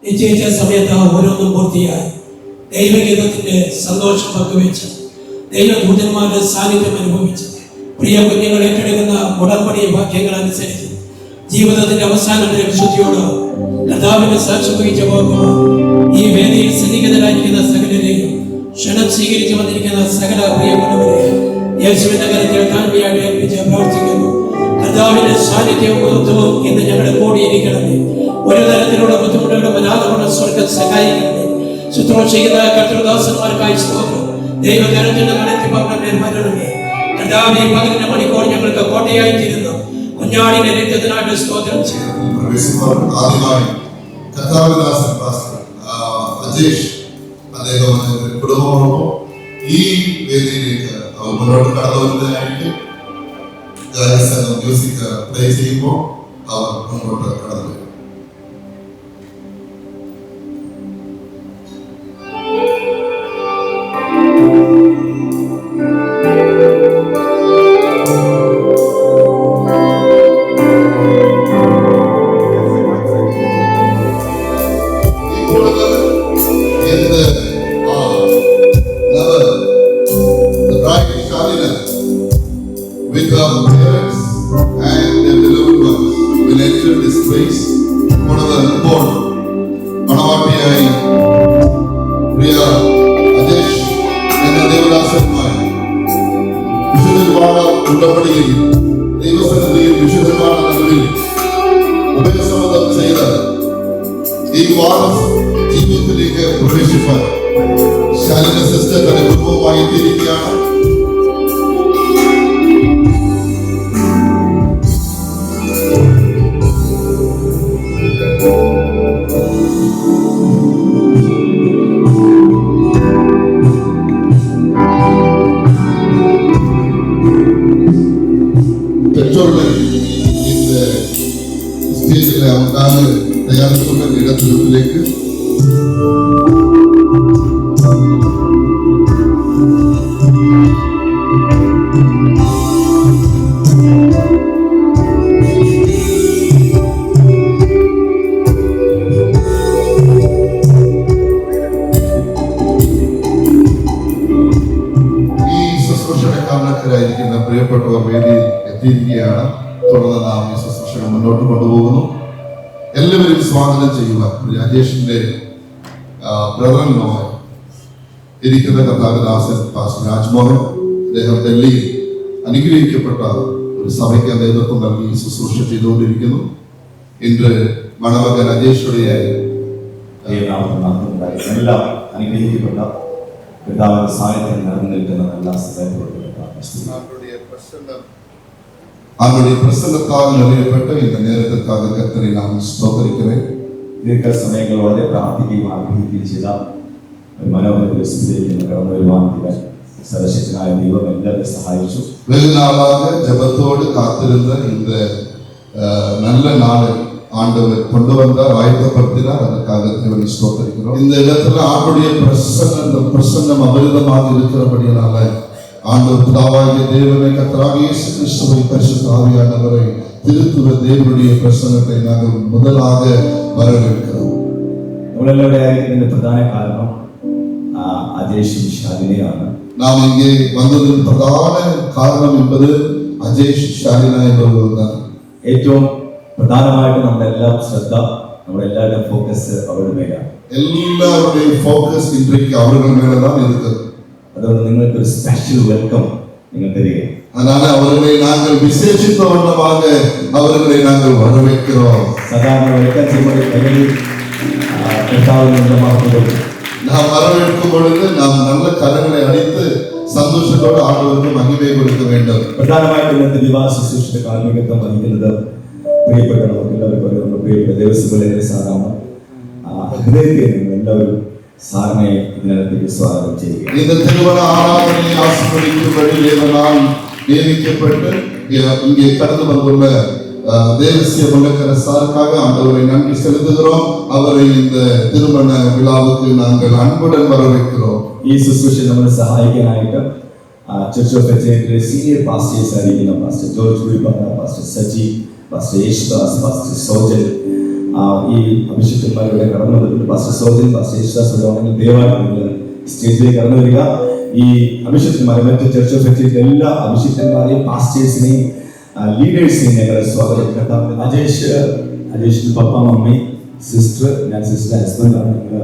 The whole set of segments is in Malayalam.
നിശ്ചയിച്ച സമയത്ത് ഓരോന്നും പൂർത്തിയായി. ദൈവഗീതത്തിന്റെ സന്തോഷം പങ്കുവെച്ച് ദൈവദൂതന്മാരുടെ സാന്നിധ്യം അനുഭവിച്ച് പ്രിയ കുഞ്ഞുങ്ങൾ ഏറ്റെടുക്കുന്ന ഉടമ്പടി വാക്യങ്ങൾ അനുസരിച്ച് ജീവിതത്തിന്റെ അവസാനം വരെ വിശുദ്ധിയോട് കർത്താവിന്റെ സാക്ഷ്യം വഹിച്ചു പോകുമ്പോൾ ഈ വേദിയിൽ സന്നിഹിതരായിരിക്കുന്ന സകലരെയും ക്ഷണം സ്വീകരിച്ചു വന്നിരിക്കുന്ന സകല പ്രിയപ്പെട്ടവരെയും യേശുവിന്റെ കരത്തിൽ താഴ്മയായി ഏൽപ്പിച്ച് പ്രാർത്ഥിക്കുന്നു. കർത്താവിന്റെ സാന്നിധ്യവും മഹത്വവും ഇന്ന് ഞങ്ങളുടെ കൂടിയിരിക്കണമേ. ഒരു തരത്തിലുള്ള ബുദ്ധിമുട്ടുകളും അനാഥമുള്ള സ്വർഗ്ഗം സഹായിക്കണമേ. ശുശ്രൂഷ ചെയ്യുന്ന കർത്തൃദാസന്മാർക്കായി സ്തോത്രം. ദൈവകരത്തിന്റെ നടത്തിപ്പവരുടെ വരണമേ. കർത്താവേ, പകലിന്റെ മണിക്കൂർ ഞങ്ങൾക്ക് കോട്ടയായി തീരുന്നു. കുഞ്ഞാടിന്റെ രക്തത്തിനായിട്ട് സ്തോത്രം ചെയ്യുന്നു. ആദ്യമായി കർത്താവിദാസൻ പാസ്റ്റർ അജേഷ് അദ്ദേഹം കുടുംബമോടൊപ്പം ഈ വേദിയിലേക്ക് മുന്നോട്ട് കടന്നു വരുന്നതിനായിട്ട് ഗായകസംഘം മ്യൂസിക് പ്ലേ ചെയ്യുമ്പോൾ അവർ മുന്നോട്ട് കടന്നു വരും. With our parents and the beloved ones will enter this place. ഇപ്പോൾ മണവാട്ടിയായി പ്രിയ അജേഷ് എന്ന ദേവദാസന്മാർ വിശുദ്ധ ഉടമ്പടിയിൽ ദൈവസന്നിധിയിൽ വിശുദ്ധമായ നടുവിൽ ഉഭയസമ്മതം ചെയ്ത് ഈ വാദം ജീവിതത്തിലേക്ക് പ്രവേശിപ്പാൻ ശാലിന സിസ്റ്റർ തന്റെ കുടുംബവുമായി എത്തിയിരിക്കുകയാണ്. இந்த ஸ்டேஜில் அவனுக்காக தயாரித்துள்ள இடத்திற்கு ഈ ശുശ്രൂഷയുടെ കാരണക്കാരായിരിക്കുന്ന പ്രിയപ്പെട്ടവർ വേദിയിൽ എത്തിയിരിക്കുകയാണ്. തുടർന്ന് നാം ഈ ശുശ്രൂഷ മുന്നോട്ട് കൊണ്ടുപോകുന്നു. എല്ലാവരും സ്വാഗതം ചെയ്യുക. രാജേഷിന്റെ ബ്രദറിനോ ഇരിക്കുന്ന കർത്താവിദാസൻ പാസ്റ്റർ രാജ്മോഹൻ. അദ്ദേഹം ഡൽഹിയിൽ അനുഗ്രഹിക്കപ്പെട്ട ഒരു സഭയ്ക്ക് നേതൃത്വം നൽകി ശുശ്രൂഷ ചെയ്തുകൊണ്ടിരിക്കുന്നു. ഇന്ന് മണമകൻ അജേഷുടെയായി എല്ലാം അനുഗ്രഹിക്കപ്പെട്ട പിതാവിന്റെ സാന്നിധ്യം നിറഞ്ഞു നിൽക്കുന്ന എല്ലാ அவருடைய பிரசன்னத்தால் நிறைவேற்ற இந்த நேரத்திற்காக கர்த்தரை நாம் ஸ்தோத்திரிக்கிறேன். ദീർഘ സമയങ്ങളോടെ പ്രാർത്ഥിക്കുകയും ആഗ്രഹിക്കുകയും ചെയ്ത മനോഹര ദിവസത്തിലേക്ക് കടന്നു വരുവാൻ സർവശക്തനായ ദൈവം എല്ലാവരും സഹായിച്ചു. வெகு நாளாக ஜெபத்தோடு காத்திருந்த இந்த நல்ல நாளை ஆண்டவர் கொண்டு வந்தார், ஆயத்தப்படுத்தினார். அதற்காக தேவனை ஸ்தோத்திரிக்கிறோம். இந்த இடத்துல ஆண்டுடைய பிரசன்னம் அபரிதமாக இருக்கிறபடியால ஆண்டவர் பிதாவாகிய தேவனை கர்த்தராகிய இயேசு கிறிஸ்துவை பரிசுத்த ஆவியானவரை திருத்துவ தேவனுடைய பிரசன்னத்தை நாங்கள் முதலாக வரவேற்கிறோம். നമ്മളെല്ലാവരുടെയും പ്രധാന കാരണം അജേഷും ഷാലിനെയാണ്. நாம் இங்கே வந்ததின் பிரதான காரணம் என்பது അജേഷ് ഷാലിന என்பவர்கள்தான். ഏറ്റവും പ്രധാനമായിട്ട് നമ്മുടെ എല്ലാം ശ്രദ്ധ, നമ്മുടെ എല്ലാവരുടെയും ഫോക്കസ് അവരുടെ മേലാണ്. எல்லாருடைய ஃபோக்கஸ் இன்றைக்கு அவர்கள் மேலதான் இருக்குது. അതുകൊണ്ട് നിങ്ങൾക്ക് ഒരു സ്പെഷ്യൽ വെൽക്കം നിങ്ങൾ തരികയാണ്. அதனால அவர்களை நாங்கள் விசேஷித்த வண்ணமாக அவர்களை நாங்கள் வரவேற்கிறோம். സാധാരണ വെൽക്കം ചെയ്യുമ്പോൾ കയ്യിൽ நாம் வரவேற்கும் பொழுது நாம் நல்ல கரங்களை அடித்து സന്തോഷത്തോടെ ആളുകൾക്ക് മഹിമ കൊടുക്ക வேண்டும். പ്രധാനമായിട്ടും ഇന്നത്തെ വിവാഹ ശുശ്രൂഷയുടെ കാർമ്മികത്വം വഹിക്കുന്നത് പ്രിയപ്പെട്ട നമുക്ക് എല്ലാവർക്കും പ്രിയപ്പെട്ട ദേവസ്വം സാറാണ്. ഹൃദയത്തെ നിങ്ങൾ എല്ലാവരും സാറിനെ ഇതിനകത്തേക്ക് സ്വാഗതം ചെയ്യുക. இந்த திருமண ஆராதனையை ஆசீர்வதிக்கும்படி தேவனால் நியமிக்கப்பட்டு இங்கே கடந்து வந்துள்ள தேவசிய முழக்கர சாருக்காக ஆண்டவரை நன்றி செலுத்துகிறோம். அவரை இந்த திருமண விழாவுக்கு நாங்கள் அன்புடன் வரவேற்கிறோம். ഈ ശുശ്രൂഷ നമ്മളെ സഹായിക്കാനായിട്ട് ചർച്ച് ഓഫ് എക്സലൻസിലെ സീനിയർ പാസ്റ്റേഴ്സ് ആയിരിക്കുന്ന pastor George Gurupara, pastor Saji, pastor Yesudas, pastor Sojan, ഈ അഭിഷിക്തന്മാരുടെ കടന്നു വന്നിട്ടുണ്ട്. പാസ്റ്റർ സോജൻ, പാസ്റ്റർ യേശുദാസ് ഉണ്ടെങ്കിൽ ദയവായി നിങ്ങൾ സ്റ്റേജിലേക്ക് കടന്നു വരിക. ഈ അഭിഷിക്തന്മാരെ മറ്റ് ചർച്ച് ഓഫ് എക്സിലെ എല്ലാ അഭിഷിക്തന്മാരെയും പാസ്റ്റേഴ്സിനെയും ലീഡേഴ്സിനെയും ഞങ്ങളെ സ്വാഗതം. അജേഷിന്റെ പപ്പ, മമ്മി, സിസ്റ്റർ, ഞാൻ സിസ്റ്റർ ഹസ്ബൻഡാണ്. ഞങ്ങൾ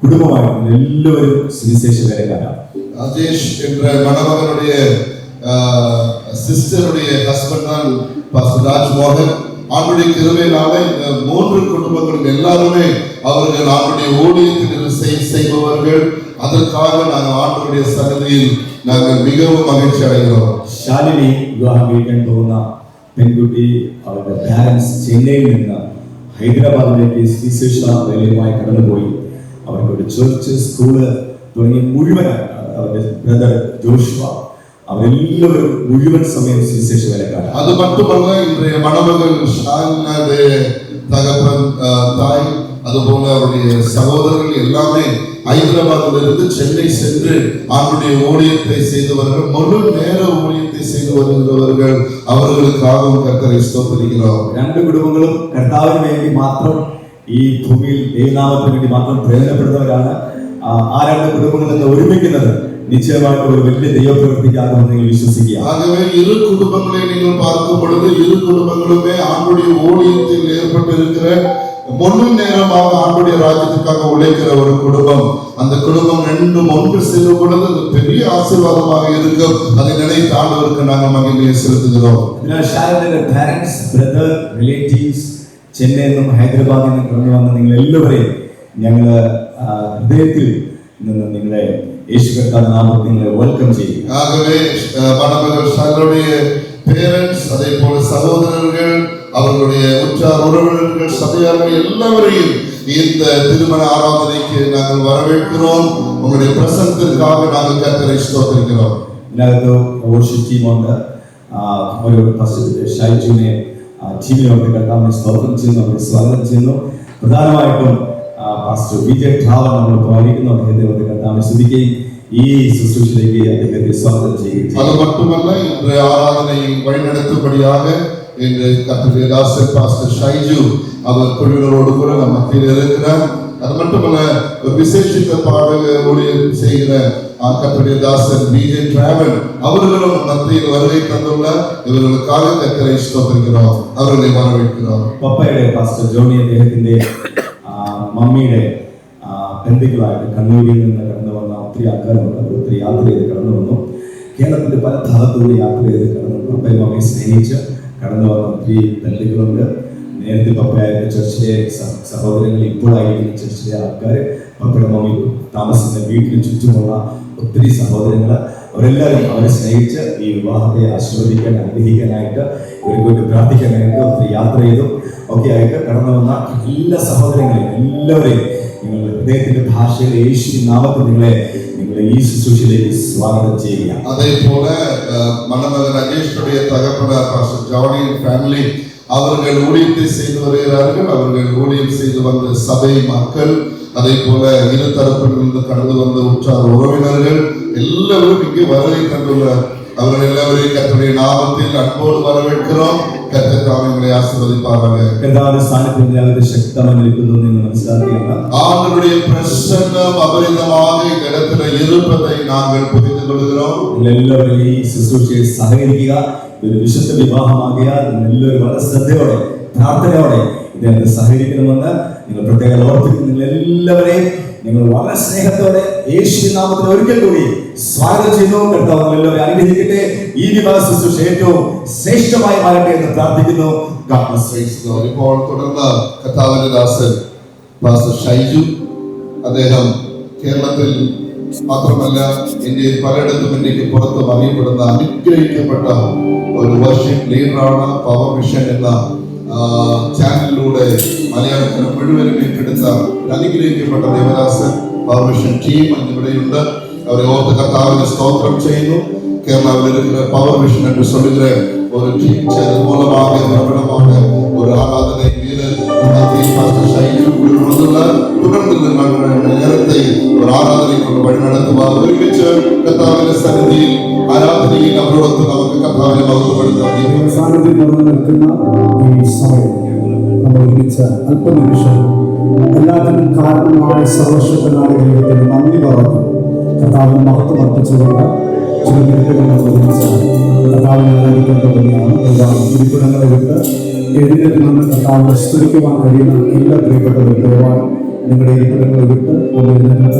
കുടുംബമായിട്ട് എല്ലാവരും സുവിശേഷകരക്കാരാണ്. அஜேஷ் என்ற மணமகனுடைய சிஸ்டருடைய ஹஸ்பண்ட் பாஸ்டர் ராஜ்மோகன். ஆண்டுடைய கிருபையினால இந்த 3 குடும்பங்களும் எல்லாருமே அவர்கள் ஆண்டுடைய ஊழியத்தில் செய்பவர்கள். அதற்காக நாங்கள் ஆண்டுடைய சன்னதியில் நாங்கள் மிகவும் மகிழ்ச்சி அடைகிறோம். ശാലിനി വിവാഹം കഴിക്കാൻ പോകുന്ന പെൺകുട്ടി അവരുടെ പാരൻസ് ചെന്നൈയിൽ നിന്ന് ഹൈദരാബാദിലേക്ക് സുവിശേഷ വേലയുമായി കടന്നുപോയി. അവർക്ക് ഒരു ചർച്ച്, സ്കൂള് തുടങ്ങി മുഴുവൻ അവരുടെ ബ്രദർ ജോഷുവ അവരെല്ലാവരും മുഴുവൻ സമയം സുവിശേഷ വേലക്കാരാണ്. அது மட்டுமல்ல, இன்றைய மணமகள் ஷாலினுடைய தகப்பன், தாய், அதுபோல அவருடைய சகோதரர்கள் எல்லாமே ஹைதராபாத்திலிருந்து சென்னை சென்று ஆண்டுடைய ஊழியத்தை செய்தவர்கள், முழு நேர ஊழியத்தை செய்து வருகிறவர்கள். அவர்களுக்காகவும் கர்த்தரை ஸ்தோத்திரிக்கிறோம். 2 കുടുംബങ്ങളും കർത്താവിന് വേണ്ടി മാത്രം ഈ ഭൂമിയിൽ ദൈവനാമത്തിന് വേണ്ടി മാത്രം പ്രയോജനപ്പെടുന്നവരാണ്. ആ 2 കുടുംബങ്ങൾ ഒരുമിക്കുന്നത് நிச்சயமாக ஒரு വലിയ ദൈവപ്രവൃത്തിക്കാக നിങ്ങൾ വിശ്വസിക്കുക. ஆகவே இரு குடும்பங்களை நீங்கள் பார்க்கும் பொழுது இரு குடும்பங்களுமே ஆண்டுடைய ஊழியத்தில் ஏற்பட்டு இருக்கிற முழு நேரமாக ஆண்டுடைய ராஜ்யத்துக்காக உழைக்கிற ஒரு குடும்பம். அந்த குடும்பம் 2 ஒன்று சேரும் பொழுது அது பெரிய ஆசீர்வாதமாக இருக்கும். அதை நினைத்து ஆண்டவருக்கு நாங்கள் மகிமையை செலுத்துகிறோம். അതിനാൽ ഷാരോന്റെ പാരന്റ്സ്, ബ്രദർ, റിലേറ്റീവ്സ്, ചെന്നൈയിൽ നിന്നും ഹൈദരാബാദിൽ നിന്നും കടന്നു വന്ന നിങ്ങൾ എല്ലാവരെയും ഞങ്ങൾ ഹൃദയത്തിൽ നിന്ന് നിങ്ങളെ യേശു കർത്താവിന്റെ നാമത്തിൽ നിങ്ങളെ വെൽക്കം ചെയ്യും. ஆகவே மணமகள் ஷாரோடைய பேரண்ட்ஸ், அதே போல சகோதரர்கள், அவர்களுடைய உற்றார் உறவினர்கள், சபையார்கள் எல்லாவரையும் இந்த திருமண ஆராதனைக்கு நாங்கள் வரவேற்கிறோம். உங்களுடைய பிரசன்னத்திற்காக நாங்கள் கர்த்தரை ஸ்தோத்திரிக்கிறோம். ഇതിനകത്ത് worship team ഉണ്ട്. ഒരു ഷൈജുവിനെ ടീമിനോട് കർത്താവിനെ സ്തോത്രം ചെയ്യുന്നു, അവരെ സ്വാഗതം ചെയ്യുന്നു. പ്രധാനമായിട്ടും പാസ്റ്റർ വിജയ് ട്രാവൽ നമ്മൾ ആയിരിക്കുന്നു. അദ്ദേഹത്തെ കർത്താവിനെ സ്തുതിക്കുകയും ഈ ശുശ്രൂഷയിലേക്ക് അദ്ദേഹത്തെ സ്വാഗതം ചെയ്യുകയും. அது மட்டுமல்ல, இன்று ஆராதனையை வழிநடத்தும்படியாக இன்று கர்த்தருடைய தாசர் பாஸ்டர் ஷைஜு அவர் குழுவினரோடு கூட நம் மத்தியில் இருக்கிறார். அது மட்டுமல்ல, ஒரு விசேஷித்த பாடக ஊழியர் செய்கிற கர்த்தருடைய தாசர் விஜய் டிராவல் அவர்களும் மத்தியில் வருகை தந்துள்ளார். இவர்களுக்காக கர்த்தரை ஸ்தோத்திரிக்கிறோம், அவர்களை வரவேற்கிறோம். പപ്പയുടെ പാസ്റ്റർ ജോണി അദ്ദേഹത്തിന്റെ മമ്മിയുടെ ബന്ധുക്കളായിട്ട് കണ്ണൂരിൽ നിന്ന് കടന്നു വന്ന ഒത്തിരി ആൾക്കാരുണ്ട്. ഒത്തിരി യാത്ര ചെയ്ത് കടന്നു വന്നു. കേരളത്തിന്റെ പല ഭാഗത്തുകൂടി യാത്ര ചെയ്ത് കടന്നു പപ്പയും മമ്മയെ സ്നേഹിച്ച് കടന്നു വന്ന ഒത്തിരി ബന്ധുക്കളുണ്ട്. നേരത്തെ പപ്പയായിരുന്ന ചർച്ചിലെ സഹോദരങ്ങൾ, ഇപ്പോഴായിരിക്കുന്ന ചർച്ചിലെ ആൾക്കാർ, പപ്പയുടെ മമ്മി താമസിക്കുന്ന വീട്ടിന് ചുറ്റുമുള്ള ഒത്തിരി സഹോദരങ്ങൾ, അവരെല്ലാവരും അവരെ സ്നേഹിച്ച് ഈ വിവാഹത്തെ ആശീർവദിക്കാൻ, അനുഗ്രഹിക്കാനായിട്ട്, ഇവർക്ക് വേണ്ടി പ്രാർത്ഥിക്കാനായിട്ട് ഒത്തിരി യാത്ര ചെയ്തു ഒക്കെ ആയിട്ട് കടന്നു വന്ന എല്ലാ സഹോദരങ്ങളെയും എല്ലാവരെയും നിങ്ങൾ ഹൃദയത്തിന്റെ ഭാഷയിൽ യേശു നാമത്തിൽ നിങ്ങളെ ഈ ശുശ്രൂഷയിലേക്ക് സ്വാഗതം ചെയ്യുക. அதே போல மணமகன் அஜேஷுடைய தகப்பனார் பாஸ்டர் ஜானியின் ஃபேமிலி அவர்கள் ஊழியத்தை செய்து வருகிறார்கள். அவர்கள் ஊழியம் செய்து வந்த சபை மக்கள், அதே போல இரு தரப்பிலிருந்து கடந்து வந்த உற்றார் உறவினர்கள் எல்லாரும் இங்கே வருகை தந்துள்ளார். அவர்கள் எல்லாவரையும் கர்த்தருடைய நாமத்தில் அன்போடு வரவேற்கிறோம். கர்த்தர் தாமே ஆசீர்வதிப்பாராக. കർത്താവിന്റെ സാന്നിധ്യം ഞങ്ങൾക്ക് ശക്തമായി നിൽക്കുന്നു എന്ന് മനസ്സിലാക്കുക. ஆண்டவருடைய பிரசன்னம் அபரிதமாக இந்த இடத்துல இருப்பதை நாங்கள் புரிந்து கொள்கிறோம். എല്ലാവരും ഈ ശുശ്രൂഷയെ സഹകരിക്കുക. ഒരു വിശുദ്ധ വിവാഹമാകിയാൽ എല്ലാവരും വളരെ ശ്രദ്ധയോടെ, പ്രാർത്ഥനയോടെ ഇതിനകത്ത് സഹകരിക്കണമെന്ന് നിങ്ങൾ പ്രത്യേകം ഓർപ്പിക്കുന്നു. നിങ്ങൾ എല്ലാവരെയും നിങ്ങൾ വളരെ സ്നേഹത്തോടെ യേശു നാമത്തിൽ ഒരിക്കൽ കൂടി സ്വാഗതം ചെയ്യുന്നു. കർത്താവ് എല്ലാവരും അനുഗ്രഹിക്കട്ടെ. ഈ വിവാഹ ശുശ്രൂഷ ഏറ്റവും ശ്രേഷ്ഠമായി മാറട്ടെ എന്ന് പ്രാർത്ഥിക്കുന്നു. ഇപ്പോൾ തുടർന്ന് കർത്താവിന്റെ ദാസൻ പാസ്റ്റർ ഷൈജു, അദ്ദേഹം കേരളത്തിൽ മാത്രമല്ല ഇന്ത്യയിൽ പലയിടത്തും ഇന്ത്യക്ക് പുറത്തും അറിയപ്പെടുന്ന അനുഗ്രഹിക്കപ്പെട്ട ഒരു വർഷിപ്പ് ലീഡറാണ്. പവർ മിഷൻ എന്ന ചാനലിലൂടെ മലയാളത്തിൽ മുഴുവനും ഏറ്റെടുത്ത അനുഗ്രഹിക്കപ്പെട്ട ദേവദാസൻ. പവർ മിഷൻ ടീം ഇവിടെയുണ്ട്. അവരെ ഓർത്ത് കർത്താവിനെ സ്തോത്രം ചെയ്യുന്നു. കേരളത്തിൽ இருக்கிற பவர் விஷன் என்று சொல்லுகிற ஒரு டீம் சேனல் மூலமாக பிரபலமான ஒரு ஆராதனை வீரர் பாஸ்டர் ஷைஜு வந்துள்ளார். தொடர்ந்து நேரத்தை ஒரு ஆராதனை கொண்டு வழி நடத்துவார். ഒരുമിച്ച് കർത്താവിന്റെ സന്നിധിയിൽ ആരാധനയിൽ അവരോടൊത്ത് നമുക്ക് കർത്താവിനെ മഹത്വപ്പെടുത്താം. സാന്നിധ്യം നിൽക്കുന്ന ഈ സമയം നമ്മൾ ഒരുമിച്ച് അല്പനിമിഷം എല്ലാത്തിനും കാരണമായ സർവശക്തനായ ദൈവത്തിന് നന്ദി പറഞ്ഞു കർത്താവിന് മഹത്വം അർപ്പിച്ചുകൊണ്ട് ചില മിനിറ്റുകൾ നമ്മൾ ഒരുമിച്ച് കർത്താവിനെ ആരാധിക്കേണ്ടതാണ്. ഇരിപ്പിടങ്ങളെ വിട്ട് എഴുന്നേറ്റ് നിന്ന് കർത്താവിനെ സ്തുതിക്കുവാൻ കഴിയുന്ന എല്ലാ പ്രിയപ്പെട്ടവരും ദയവായി നിങ്ങളുടെ ഇരിപ്പിടങ്ങളെ വിട്ട് എഴുന്നേറ്റ്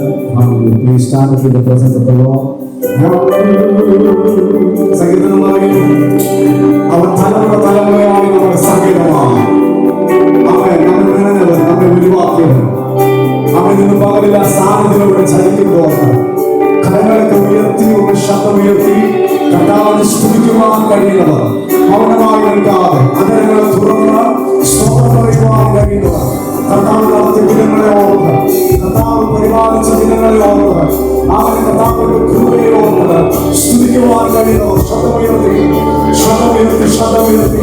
please stand in the presence of the Lord. സംഗീതം പറയും അവൻ തലമുറയായി നമ്മുടെ സംഗീതമാണ്. അവൻ നമ്മെ ഒഴിവാക്കിയത് അവൻ നിന്ന് പകലില്ല സാന്നിധ്യത്തിലൂടെ ചലിക്കുമ്പോൾ കരങ്ങളൊക്കെ ഉയർത്തി ഒരു ശബ്ദമുയർത്തി കർത്താവിനെ സ്തുതിക്കുവാൻ കഴിയുന്നവർ, മൗനമായി നിൽക്കാതെ അതരങ്ങളെ തുറന്ന് സ്തോത്രം പറയുവാൻ കഴിയുന്നവർ, കർത്താവ് നടത്തിയ ദിനങ്ങളെ ഓർക്കുക, കർത്താവ് പരിപാലിച്ച ദിനങ്ങളെ ഓർക്കുക, അവന് കർത്താവിന്റെ കൃപയെ ഓർക്കുക, സ്തുതിക്കുവാൻ കഴിയുന്നവർ ശബ്ദമുയർത്തി ശബ്ദമുയർത്തി ശബ്ദമുയർത്തി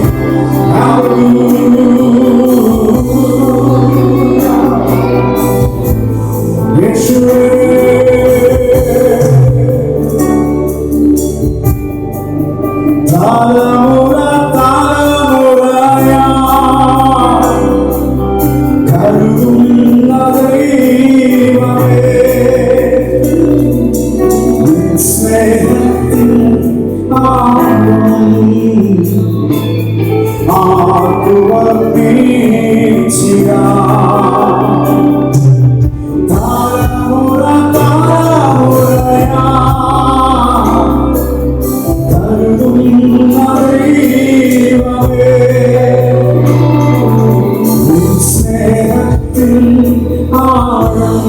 യേശുവേ തലമുറ തലമുറയായി കരുതുന്ന ദൈവമേ നിൻ സ്നേഹത്തിൻ ആഴം ആർക്കുവർത്തിച്ചില്ല. തലമുറ തലമുറയായി കരുതുന്ന ദൈവമേ നിൻ സ്നേഹത്തിൻ ആഴം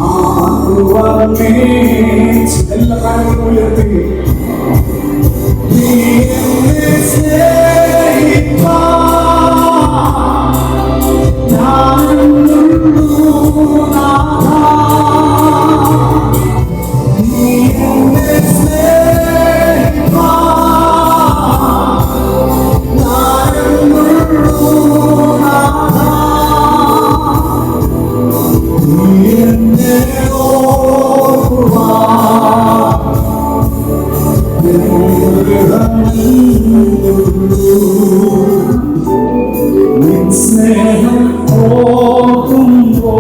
ആർക്കുവർത്തിച്ചില്ല. എല്ലാ കാര്യങ്ങളും ഉയർത്തി സ്നേഹം ഓർക്കുമ്പോ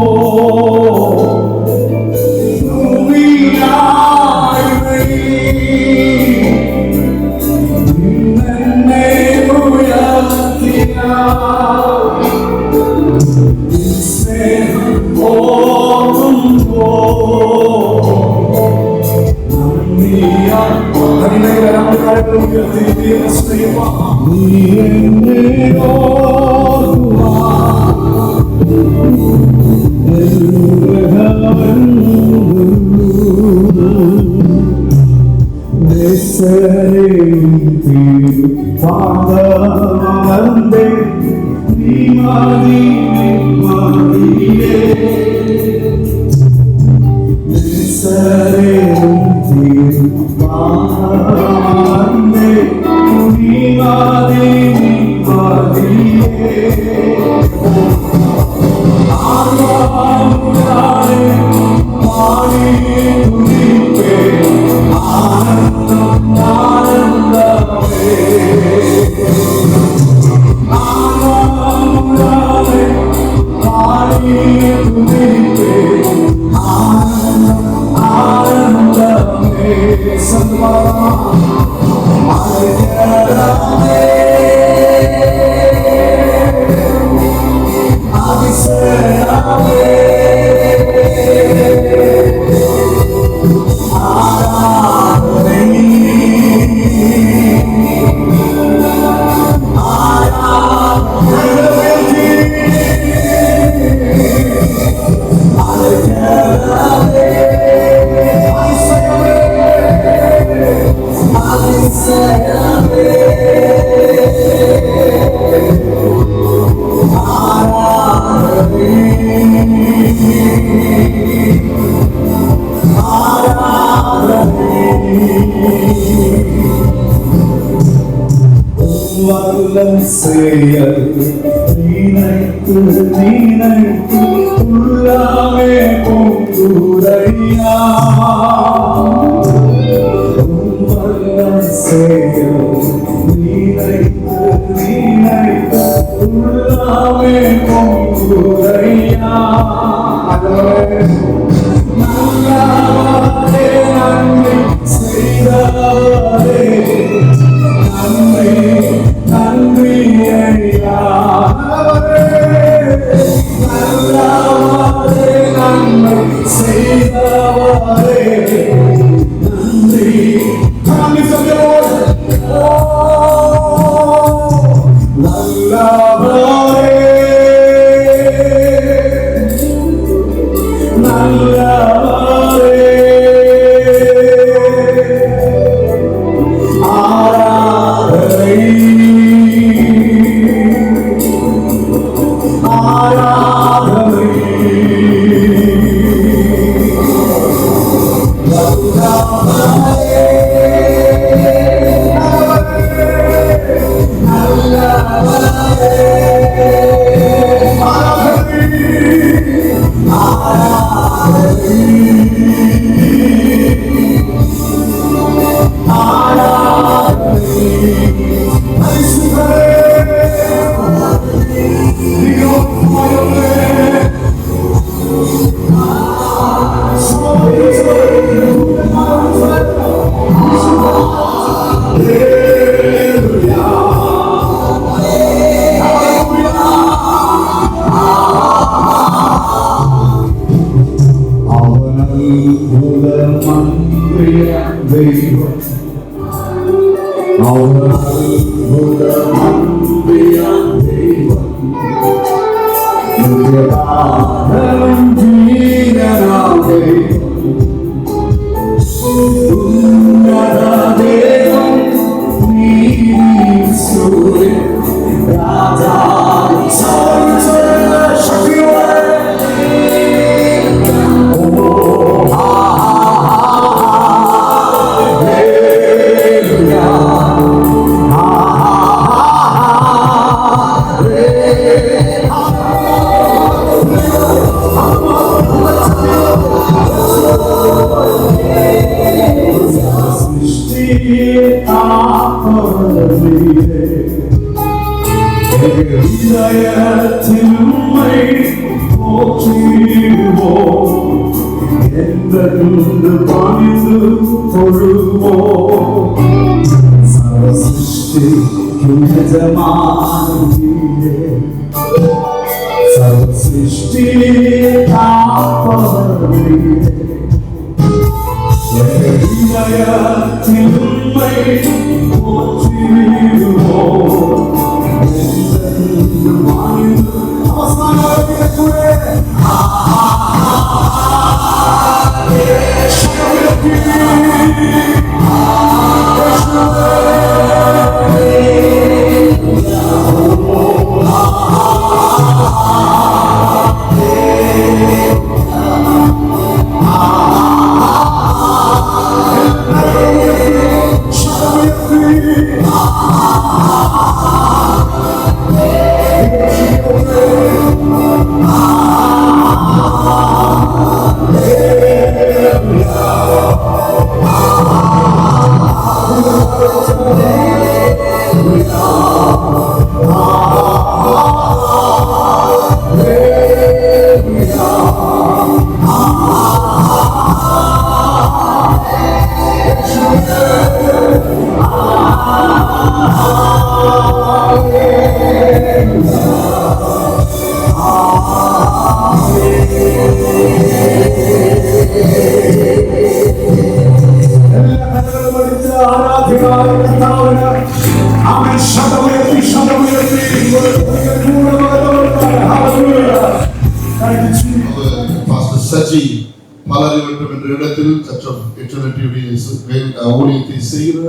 ஊழியத்தை செய்கிற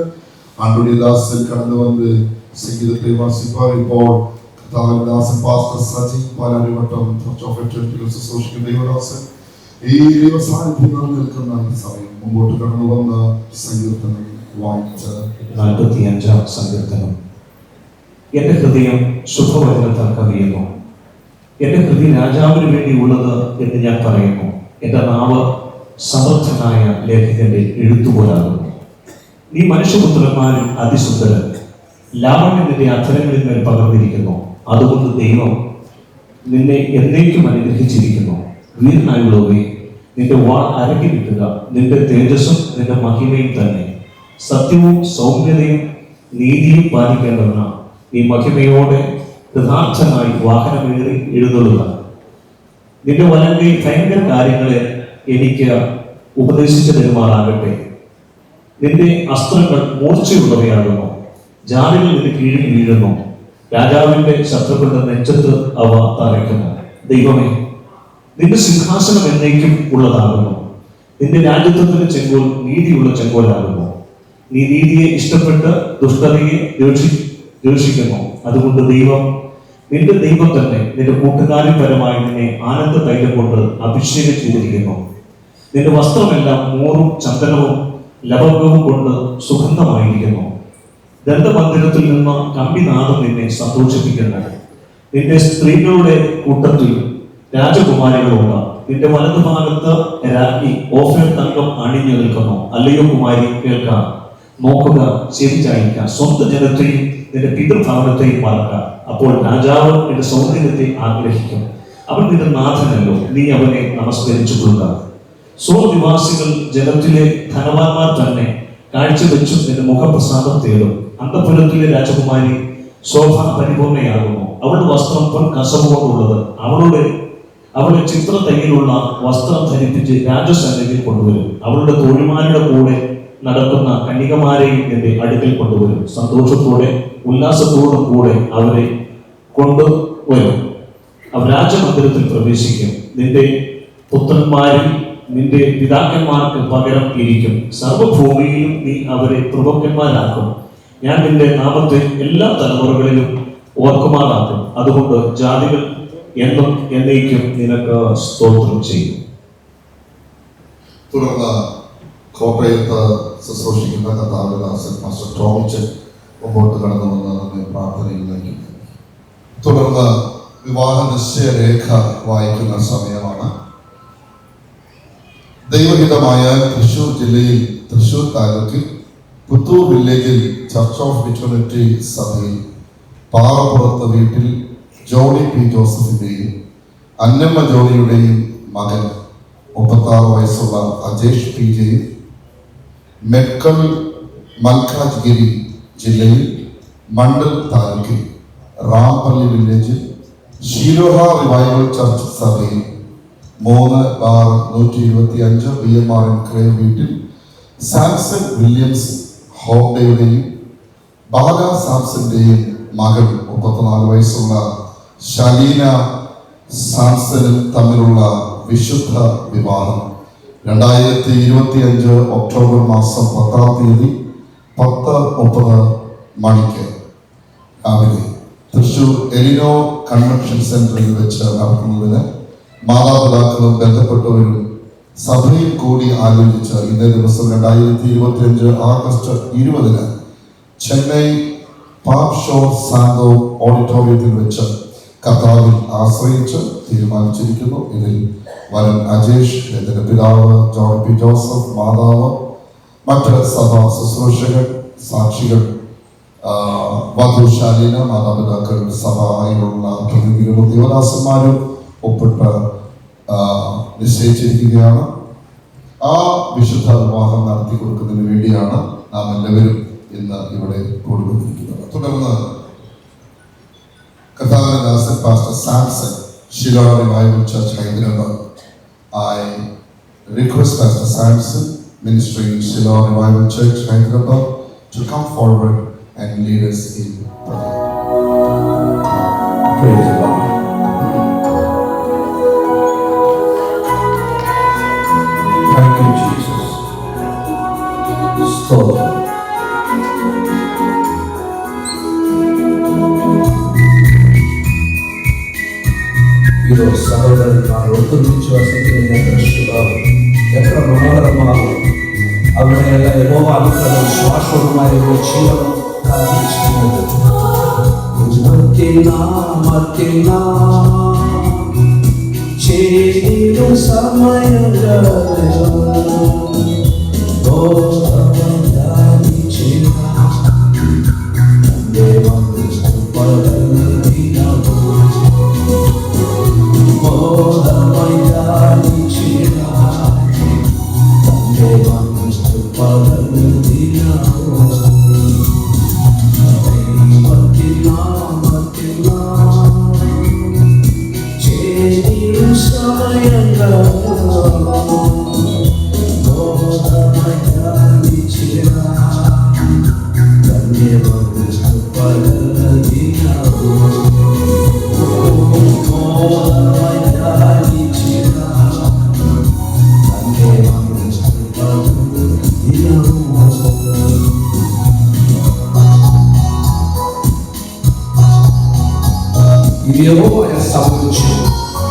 ஆண்டுடைய தாசன் கடந்து வந்து சங்கீதத்தை வாசிப்பார். இப்போ தாசன் பாஸ்டர் சஜி பாலாரி வட்டம் சர்ச் ஆஃப் எட்டர்பிள் அசோசியேஷன் ദൈവദാസൻ ഈ ദൈവസാന്നിധ്യം നിൽക്കുന്ന സമയം മുമ്പോട്ട് കടന്നു വന്ന സങ്കീർത്തനം വായിച്ച 45-ാം സങ്കീർത്തനം. എന്റെ ഹൃദയം ശുഭവചനത്താൽ കവിയുന്നു. എന്റെ ഹൃദയം രാജാവിന് വേണ്ടി ഉള്ളത് എന്ന് ഞാൻ പറയുന്നു. എന്റെ നാവ് സമർത്ഥനായ ലേഖകന്റെ എഴുത്തുപോലാകുന്നു. നീ മനുഷ്യപുത്രന്മാരിൽ അതിസുന്ദരൻ, ലാവണ്യം നിന്റെ അധരങ്ങളിൽ മേൽ പകർന്നിരിക്കുന്നു. അതുകൊണ്ട് ദൈവം നിന്നെ എന്നേക്കും അനുഗ്രഹിച്ചിരിക്കുന്നു. വീരനായുള്ളവേ, നിന്റെ വാൾ അരക്കി കിട്ടുക. നിന്റെ തേജസ്സും നിന്റെ മഹിമയും തന്നെ. സത്യവും സൗമ്യതയും നീതിയും പാലിക്കേണ്ടതിന് നീ മഹിമയോടെ യഥാർത്ഥനായി വാഹനമേറി എഴുന്നള്ളുക. നിന്റെ വലങ്കൈ ഭയങ്കര കാര്യങ്ങളെ എനിക്ക് ഉപദേശിച്ചു തരുമാറാകട്ടെ. നിന്റെ അസ്ത്രങ്ങൾ മൂർച്ചയുള്ളവയാകുന്നു. ജാതികൾ നിന്റെ കീഴിൽ വീഴുന്നു. രാജാവിന്റെ ശത്രുക്കളുടെ നെഞ്ചത്ത് അവ തറയ്ക്കുന്നു. ദൈവമേ, നിന്റെ സിംഹാസനം എന്നേക്കും ഉള്ളതാകുന്നു. നിന്റെ രാജ്യത്വത്തിന്റെ ചെങ്കോൽ നീതിയുള്ള ചെങ്കോലാകുന്നു. നീ നീതിയെ ഇഷ്ടപ്പെട്ട് ദുഷ്ടതയെ ദ്വേഷിക്കുന്നു. അതുകൊണ്ട് നിന്റെ ദൈവം തന്നെ നിന്റെ കൂട്ടുകാരൻ പരമായി നിന്നെ ആനന്ദ തൈലം കൊണ്ട് അഭിഷേകം ചെയ്തിരിക്കുന്നു. നിന്റെ വസ്ത്രമെല്ലാം മൂറും ചന്ദനവും ലവംഗവും കൊണ്ട് സുഗന്ധമായിരിക്കുന്നു. ദന്തമന്ദിരത്തിൽ നിന്ന് കമ്പിനാദം നിന്നെ സന്തോഷിപ്പിക്കുന്നു. നിന്റെ സ്ത്രീകളുടെ കൂട്ടത്തിൽ രാജകുമാരികളുണ്ട്. നിന്റെ വലതുഭാഗത്ത് രാജ്ഞി ഓഫേർ തങ്കം അണിഞ്ഞു നിൽക്കുന്നു. അല്ലയോ കുമാരി, കേൾക്കാം, നോക്കുക, ചെവിചായിക്കാം. സ്വന്തം ജനത്തെയും നിന്റെ പിതൃഭവനത്തെയും മറക്കാം. അപ്പോൾ രാജാവ് നിന്റെ സൗന്ദര്യത്തെ ആഗ്രഹിക്കും. അവൻ നിന്റെ നാഥനല്ലോ, നീ അവനെ നമസ്കരിച്ചു കൊള്ളുക. സ്വനിവാസികൾ ജനത്തിലെ ധനവാന്മാർ തന്നെ കാഴ്ചവെച്ചും നിന്റെ മുഖപ്രസാദം തേടും. അന്തപുരത്തിലെ രാജകുമാരി ശോഭ പരിപൂർണയാകുന്നു. അവളുടെ വസ്ത്രം പൊൻ കസവ് കൊണ്ടുള്ളത്. അവളുടെ ചിത്ര തയ്യിലുള്ള വസ്ത്രം ധരിപ്പിച്ച് രാജസന്നിധിയിൽ കൊണ്ടുവരും. അവളുടെ തോഴിമാരുടെ കൂടെ നടക്കുന്ന കന്യകമാരെയും നിന്റെ അടുക്കൽ കൊണ്ടുവരും. സന്തോഷത്തോടെ ഉല്ലാസത്തോടും കൂടെ അവരെ കൊണ്ടുവരും. അവർ രാജമന്ദിരത്തിൽ പ്രവേശിക്കും. നിന്റെ പുത്രന്മാരിൽ നിന്റെ പിതാക്കന്മാർക്ക് പകരം ഇരിക്കും. സർവഭൂമിയിലും നീ അവരെ പ്രഭുക്കന്മാരാക്കും. ഞാൻ നിന്റെ നാമത്തെ എല്ലാ തലമുറകളിലും ഓർക്കുമാറാക്കും. അതുകൊണ്ട് ജാതികൾ എന്നും എന്നേക്കും നിനക്ക് സ്തോത്രം ചെയ്യും. തുടർന്ന് കോട്ടയത്ത് ശുശ്രൂഷിക്കുന്ന കർത്താവിദാസൻ മാസ്റ്റർ ടോമിച്ചൻ മുമ്പോട്ട് കടന്നു വന്ന് നമ്മെ പ്രാർത്ഥനയിലേക്ക്. തുടർന്ന് വിവാഹ നിശ്ചയരേഖ വായിക്കുന്ന സമയമാണ്. ദൈവഹിതമായ തൃശ്ശൂർ ജില്ലയിൽ തൃശ്ശൂർ താലൂക്കിൽ പുത്തൂർ വില്ലേജിൽ ചർച്ച് ഓഫ് വിറ്റോണിറ്റി സഭയിൽ പാറപ്പുറത്ത് വീട്ടിൽ ജോണി പി ജോസഫിൻ്റെയും അന്നമ്മ ജോണിയുടെയും മകൻ 36 വയസ്സുള്ള അജേഷ് പി ജെയും മെഡ്കൽ മൽക്കാജ്ഗിരി ജില്ലയിൽ മണ്ഡൽ താലൂക്കിൽ റാംപള്ളി വില്ലേജിൽ ഷീലോഹ റിവൈവൽ ചർച്ച് സഭയിൽ 3/125 BMR ക്രേവ് വീട്ടിൽ സാംസൺ വില്യംസ് ഹോംഡയുടെയും ബാല സാംസന്റെയും മകൾ 34 വയസ്സുള്ള ഷലീന സാംസനും തമ്മിലുള്ള വിശുദ്ധ വിവാഹം 2025 ഒക്ടോബർ മാസം 10-ാം തീയതി 10:30 മണിക്ക് രാവിലെ തൃശ്ശൂർ എലിനോർ കൺവെൻഷൻ സെന്ററിൽ വെച്ച് നടത്തുന്നതിന് മാതാപിതാക്കളും ബന്ധപ്പെട്ടവരും സഭയിൽ കൂടി ആലോചിച്ച് ഇന്നേ ദിവസം 2025 ആഗസ്റ്റ് 20-ന് ചെന്നൈ പാപ് ഷോ സാന്തോ ഓഡിറ്റോറിയത്തിൽ വെച്ച് കർത്താവിൽ ആശ്രയിച്ച് തീരുമാനിച്ചിരിക്കുന്നു. ഇതിൽ വരൻ അജേഷ്, ഇതിന്റെ പിതാവ് ജോൺ പി ജോസഫ്, മാതാവ്, മറ്റ് സഭാ ശുശ്രൂഷകർ, സാക്ഷികൾ, വധുശാലീന, മാതാപിതാക്കൾ, സഭയിലുള്ള പ്രതിനിധികളും ദേവദാസന്മാരും ഒപ്പിട്ട് നിശ്ചയിച്ചിരിക്കുകയാണ്. ആ വിശുദ്ധ വിവാഹം നടത്തി കൊടുക്കുന്നതിന് വേണ്ടിയാണ് നാം എല്ലാവരും ഇന്ന് ഇവിടെ കൂടുകൊണ്ടിരിക്കുന്നത്. തുടർന്ന് കഥാദാസൻ pastor Samson, Shiloh revival church, Hyderabad. I request Pastor Samson, ministering in Shiloh Revival Church, Hyderabad, to come forward and lead us in prayer. Praise the Lord. Thank you, Jesus. Stotram. ఈరోజు సహోదరులు ఒత్తుమించి వసతిని ఎక్కడ మనోహరమాలు അവരെല്ലാം യഹോവ അനുഗ്രഹം ശ്വാസവുമായ ഒരു ജീവനം സമയം సమయంగా ഇത് യഹോവയെ സംബന്ധിച്ച്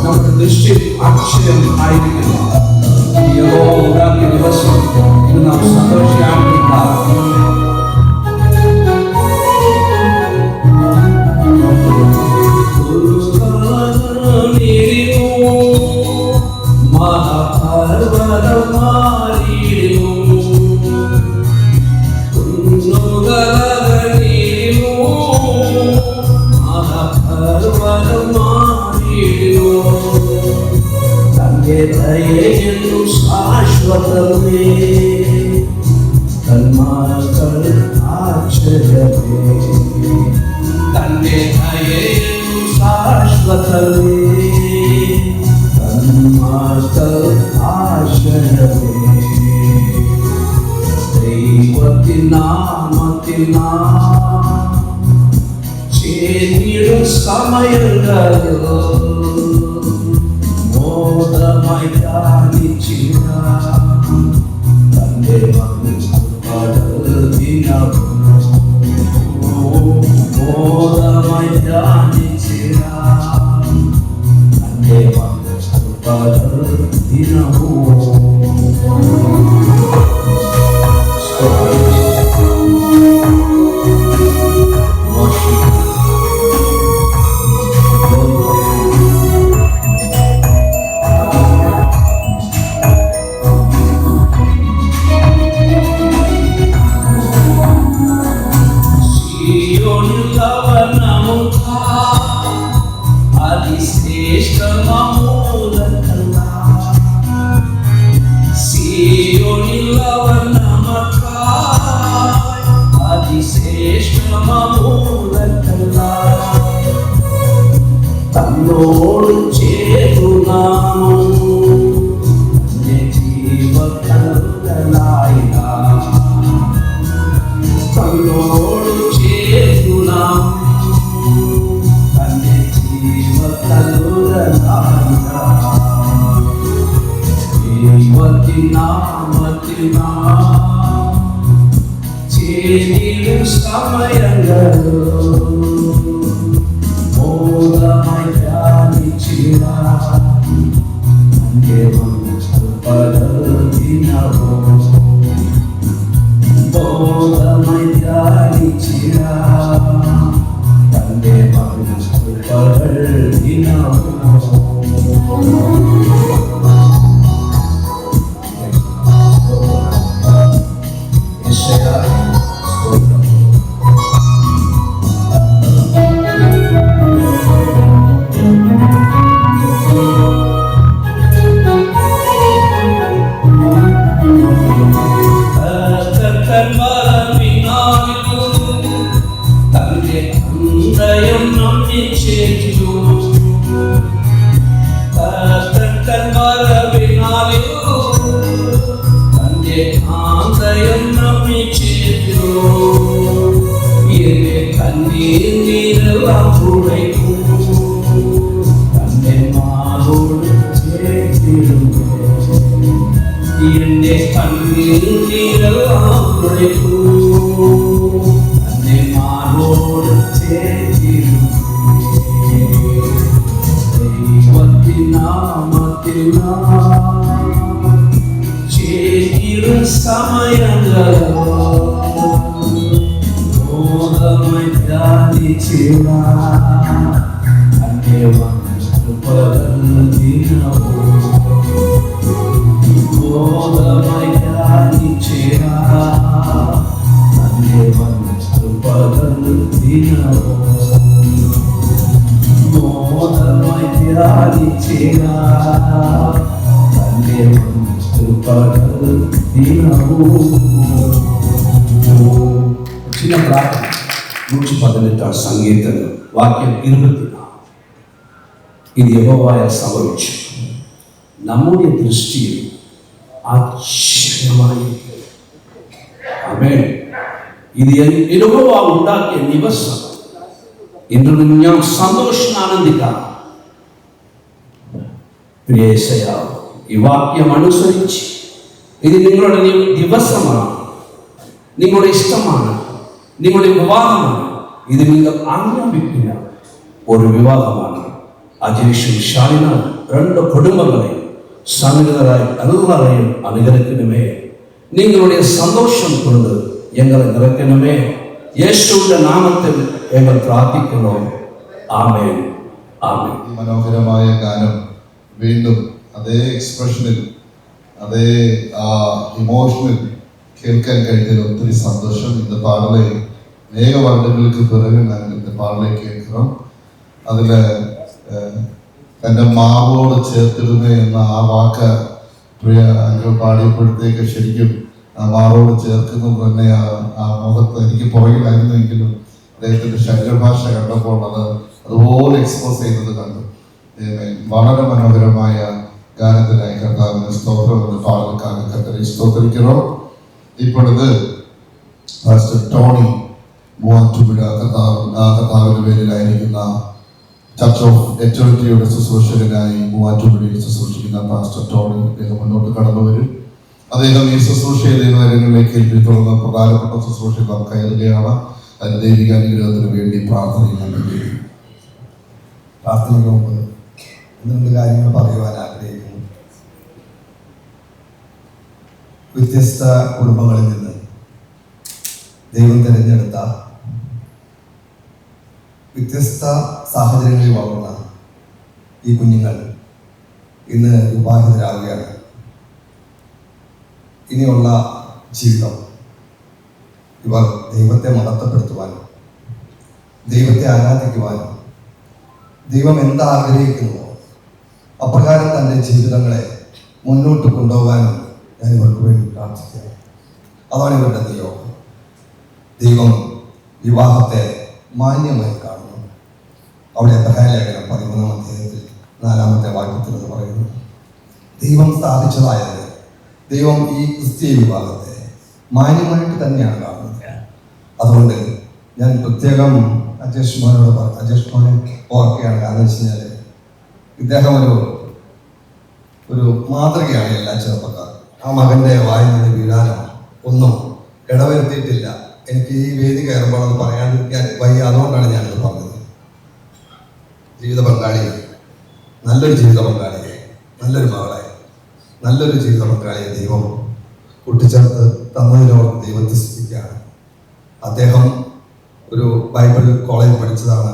നമ്മുടെ ദൃഷ്ടി ആശ്ചര്യം ആയിരിക്കുന്നു. യഹോവ ഉണ്ടാക്കിയ ദിവസം ഇത് നാം സന്തോഷിക്കാനുണ്ടാകും. శాశ్వతమే తన్మాకల్ ఆశ్చర్యమే తన్నే దయను శాశ్వతమే తన్మాకల్ ఆశ్చర్యమే ദൈവത്തിനാമത്തിനാ ചേർന്നിടും സമയങ്ങളോ മോദമായി ധ്യാനിച്ചിട തന്റെ മോദമായി ധ്യാനിച്ചിട തന്റെ ദിനമോ തന്നോട് ചേരുന്നാമോ ജീവകലായി തന്നോട് ചേരുന്നാം തന്റെ ജീവകലുരനായി ദൈവത്തിനാമത്തിനാ ചേരിലും സമയങ്ങളോ മോദമായി ധ്യാനിച്ചിട തന്റെ ദിനമോ മോദമായി ധ്യാനിച്ചിട തന്റെ ദിനമോ എന്റെ കണ്ണിൽ എന്നെ മാറോട് ദൈവത്തിനാമത്തിനാ ചേരും സമയങ്ങളോ മോദമായി ധ്യാനിച്ചിട തന്റെ ദിനമോ മോദമായി ധ്യാനിച്ചിട തന്റെ ദിനമോ മോദമായി ധ്യാനിച്ചിട തന്റെ ദിനമോ. ചില പ്രാർത്ഥന 118 സംഗീതങ്ങൾ വാക്യം 24. ഇത് യഹോവയെ സംഭവിച്ചു. நம்முடைய திருஷ்டியில் ஆச்சரியமாயிருக்கிறது. ஆமென். இது യഹോവ ഉണ്ടാക്കിയ നിവസം. ഇன்று ഞാൻ സന്തോഷം ആനന്ദിക്കാം. പ്രിയസയാവ്, ഈ വാക്യം അനുസരിച്ച് ഇത് നിങ്ങളുടെ ദിവസമാണ്, നിങ്ങളുടെ ഇഷ്ടമാണ്, നിങ്ങളുടെ വിവാഹമാണ്. ഇത് നിങ്ങൾ ആജ്ഞാപിക്കുന്ന ഒരു വിവാഹമാണ്. അജേഷും ഷാലിന രണ്ട് കുടുംബങ്ങളെയും സന്നിഹിതരായി എല്ലാവരെയും അനുഗ്രഹിക്കണമേ. നിങ്ങളുടെ സന്തോഷം കൊണ്ട് ഞങ്ങളെ നിറയ്ക്കണമേ. യേശുവിന്റെ നാമത്തിൽ ഞങ്ങൾ പ്രാർത്ഥിക്കുന്നു. ആമേൻ, ആമേൻ. മനോഹരമായ ഗാനം വീണ്ടും അതേ എക്സ്പ്രഷനിൽ, അതേ ഇമോഷനിൽ കേൾക്കാൻ കഴിഞ്ഞതിൽ ഒത്തിരി സന്തോഷം. இந்த பாடலை அநேக வருடங்களுக்கு பிறகு நாங்கள் இந்த பாடலை கேட்கிறோம். അതിൽ എൻ്റെ മാവോട് ചേർത്തിരുന്നേ എന്ന ആ വാക്ക് പ്രിയ അങ്കിൾ പാടിയപ്പോഴത്തേക്ക് ശരിക്കും ആ മാവോട് ചേർക്കുന്നത് തന്നെ ആ മുഖത്ത് എനിക്ക് പുറകിലായിരുന്നെങ്കിലും അദ്ദേഹത്തിൻ്റെ ശരീരഭാഷ കണ്ടപ്പോൾ അതുപോലെ എക്സ്പോസ് ചെയ്യുന്നത് കണ്ടു. വളരെ മനോഹരമായ ഗാനത്തിനായി കർത്താവിന് സ്തോത്രം എന്ന പാടൽക്കാണ് കർത്താവിനെ സ്തോത്രിக்கிறோம். ഇപ്പോഴത് പാസ്റ്റർ ടോണി മൂവാറ്റുപുഴ കർത്താവിന്റെ പേരിലായിരിക്കുന്ന ചർച്ച് ഓഫ് എറ്റേണിറ്റിയുടെ ശുശ്രൂഷകനായി മൂവാറ്റുപുഴയിൽ ശുശ്രൂഷിക്കുന്ന പാസ്റ്റർ ടോണി അദ്ദേഹം മുന്നോട്ട് കടന്നു വരും. അദ്ദേഹം ഈ ശുശ്രൂഷയെ ദൈവകാര്യങ്ങളിലേക്ക് തുടർന്ന് പ്രധാനപ്പെട്ട ശുശ്രൂഷയിൽ നാം കയറുകയാണ്. അതിന് ദൈവിക അനുഗ്രഹത്തിന് വേണ്ടി പ്രാർത്ഥനയിൽ നൽകുകയും പ്രാർത്ഥനയ്ക്ക് മുമ്പ് രണ്ട് കാര്യങ്ങൾ പറയുവാൻ ആഗ്രഹിക്കുന്നു. വ്യത്യസ്ത കുടുംബങ്ങളിൽ നിന്ന് ദൈവം തിരഞ്ഞെടുത്ത വ്യത്യസ്ത സാഹചര്യങ്ങളിൽ വളർന്ന ഈ കുഞ്ഞുങ്ങൾ ഇന്ന് വിവാഹിതരാകുകയാണ്. ഇനിയുള്ള ജീവിതം ഇവർ ദൈവത്തെ മഹത്വപ്പെടുത്തുവാനും ദൈവത്തെ ആരാധിക്കുവാനും ദൈവം എന്താഗ്രഹിക്കുന്നുവോ അപ്രകാരം തൻ്റെ ജീവിതങ്ങളെ മുന്നോട്ട് കൊണ്ടുപോകാനും ഞാൻ ഇവർക്ക് വേണ്ടി പ്രാർത്ഥിക്കുന്നു. അതാണ് ഇവരുടെ നിയോഗം. ദൈവം വിവാഹത്തെ മാന്യമായി കാണുന്നു. അവിടെ എബ്രായ ലേഖനം 13-ാം അധ്യായത്തിൽ 4-ാമത്തെ വാക്യത്തിൽ അത് പറയുന്നു. ദൈവം സ്ഥാപിച്ചതായത് ദൈവം ഈ ക്രിസ്തീയ വിവാഹത്തെ മാന്യമായിട്ട് തന്നെയാണ് കാണുന്നത്. അതുകൊണ്ട് ഞാൻ പ്രത്യേകം അജേഷ് മോനെ ഓർക്കുകയാണ്. കാരണം വെച്ച് കഴിഞ്ഞാൽ ഇദ്ദേഹം ഒരു മാതൃകയാണ് എല്ലാ ചെറുപ്പക്കാർക്കും. ആ മകൻ്റെ വായിൽ നിന്ന് വീഴാനോ ഒന്നും ഇടവരുത്തിയിട്ടില്ല. എനിക്ക് ഈ വേദി കയറുമ്പോൾ അത് പറയാതിരിക്കാൻ വയ്യ. അതുകൊണ്ടാണ് ഞാനത് പറഞ്ഞത്. ജീവിത പങ്കാളിയെ, നല്ലൊരു ജീവിത പങ്കാളിയെ, നല്ലൊരു മകളെ, നല്ലൊരു ജീവിത പങ്കാളിയെ ദൈവം കൂട്ടിച്ചേർത്ത് തന്നതിനോട് ദൈവത്തെ സ്തുതിക്കുകയാണ്. അദ്ദേഹം ഒരു ബൈബിൾ കോളേജിൽ പഠിച്ചതാണ്.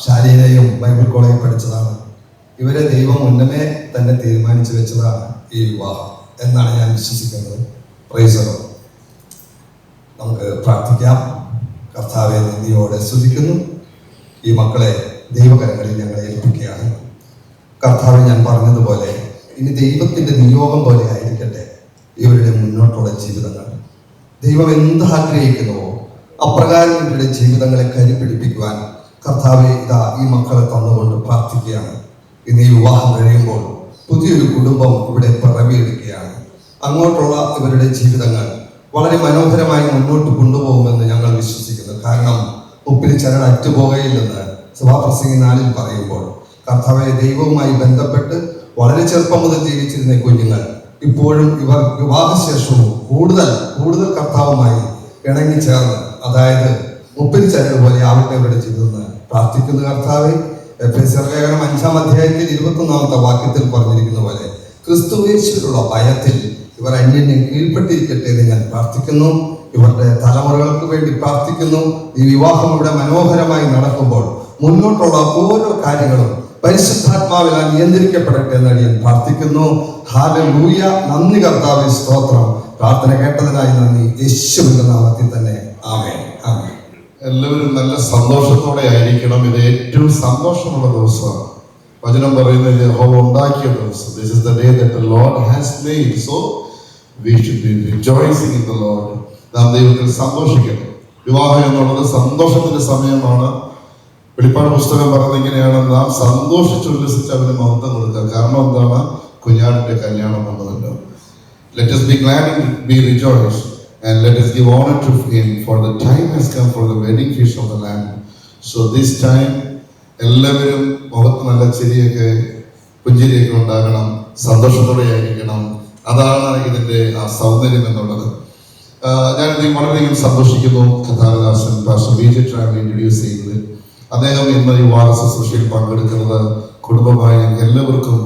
ശാലീനയും ബൈബിൾ കോളേജിൽ പഠിച്ചതാണ്. ഇവരെ ദൈവം മുന്നമേ തന്നെ തീരുമാനിച്ചു വെച്ചതാണ് ഈ വിവാഹം എന്നാണ് ഞാൻ വിശ്വസിക്കുന്നത്. Praise the Lord. നമുക്ക് പ്രാർത്ഥിക്കാം. കർത്താവെ നന്ദിയോടെ സ്തുതിക്കുന്നു. ഈ മക്കളെ ദൈവകരങ്ങളിൽ ഞങ്ങളെ ഏൽപ്പിക്കുകയാണ്. കർത്താവെ, ഞാൻ പറഞ്ഞതുപോലെ ഇനി ദൈവത്തിൻ്റെ നിയോഗം പോലെ ആയിരിക്കട്ടെ ഇവരുടെ മുന്നോട്ടുള്ള ജീവിതങ്ങൾ. ദൈവം എന്താഗ്രഹിക്കുന്നുവോ അപ്രകാരം ഇവരുടെ ജീവിതങ്ങളെ കരുപിടിപ്പിക്കുവാൻ കർത്താവെ ഇതാ ഈ മക്കളെ തന്നുകൊണ്ട് പ്രാർത്ഥിക്കുകയാണ്. ഇന്ന് ഈ വിവാഹം കഴിയുമ്പോൾ പുതിയൊരു കുടുംബം ഇവിടെ പിറവിയെടുക്കുകയാണ്. അങ്ങോട്ടുള്ള ഇവരുടെ ജീവിതങ്ങൾ വളരെ മനോഹരമായി മുന്നോട്ട് കൊണ്ടുപോകുമെന്ന് ഞങ്ങൾ വിശ്വസിക്കുന്നു. കാരണം ഉപ്പിൽ ചരട് അറ്റുപോകയില്ലെന്ന് സഭാപ്രസംഗി 4-ൽ പറയുമ്പോൾ കർത്താവെ ദൈവവുമായി ബന്ധപ്പെട്ട് വളരെ ചെറുപ്പം മുതൽ ജീവിച്ചിരുന്ന കുഞ്ഞുങ്ങൾ ഇപ്പോഴും ഇവർ വിവാഹശേഷവും കൂടുതൽ കർത്താവുമായി ഇണങ്ങിച്ചേർന്ന്, അതായത് ഉപ്പിൽ ചരട് പോലെ ആവട്ടെ ഇവരുടെ ജീവിതം പ്രാർത്ഥിക്കുന്ന കർത്താവെ. എഫേസ്യർ ലേഖനം 5-ാം അധ്യായത്തിൽ 21-ാമത്തെ വാക്യത്തിൽ പറഞ്ഞിരിക്കുന്ന പോലെ ക്രിസ്തുയേശുവിലുള്ള ഭയത്തിൽ ഇവർ അന്യോന്യം കീഴ്പ്പെട്ടിരിക്കട്ടെ എന്ന് ഞാൻ പ്രാർത്ഥിക്കുന്നു. ഇവരുടെ തലമുറകൾക്ക് വേണ്ടി പ്രാർത്ഥിക്കുന്നു. ഈ വിവാഹം ഇവിടെ മനോഹരമായി നടക്കുമ്പോൾ മുന്നോട്ടുള്ള ഓരോ കാര്യങ്ങളും പരിശുദ്ധാത്മാവിനാൽ നിയന്ത്രിക്കപ്പെടട്ടെ എന്ന് ഞാൻ പ്രാർത്ഥിക്കുന്നു. ഹല്ലേലൂയ. നന്ദി കർത്താവേ, സ്തോത്രം. പ്രാർത്ഥന കേട്ടതിനായി നന്ദി. യേശുവിന്റെ നാമത്തിൽ തന്നെ ആമേൻ, ആമേൻ. എല്ലാവരും നല്ല സന്തോഷത്തോടെ ആയിരിക്കണം. ഇത് ഏറ്റവും സന്തോഷമുള്ള ദിവസമാണ്. വചനം പറയുന്നത് യഹോവ ഉണ്ടാക്കിയ ദിവസം. This is the day that the Lord has made. So we should be rejoicing in the Lord. നാം ദൈവത്തിൽ സന്തോഷിക്കണം. വിവാഹം എന്നുള്ളത് സന്തോഷത്തിന്റെ സമയമാണ്. വെളിപ്പാട് പുസ്തകം പറയുന്നത് ഇങ്ങനെയാണ്, നാം സന്തോഷിച്ച് ഉല്ലസിച്ച് അവന് മഹത്വം കൊടുക്കുക. കാരണം എന്താണ്? കുഞ്ഞാടിന്റെ കല്യാണം വന്നതല്ലോ. Let us be glad and be rejoiced, and let us give honor to him, for the time has come for the wedding feast of the Lamb. So this time എല്ലാവരും മുഖത്ത് നല്ല ചിരിയൊക്കെ പുഞ്ചിരിയൊക്കെ ഉണ്ടാകണം, സന്തോഷത്തോടെ ആയിരിക്കണം. അതാണ് ഇതിന്റെ ആ സൗന്ദര്യം എന്നുള്ളത്. ഞാനിത് വളരെയധികം സന്തോഷിക്കുന്നു. കഥാരദാസൻ പാസ്റ്റർ വിജയ് ട്രാവൽ ഇൻട്രൊഡ്യൂസ് ചെയ്തത്, അദ്ദേഹം ഇന്ന് ഈ വാര ശുശ്രൂഷയിൽ പങ്കെടുക്കുന്നത് കുടുംബമായി എല്ലാവർക്കും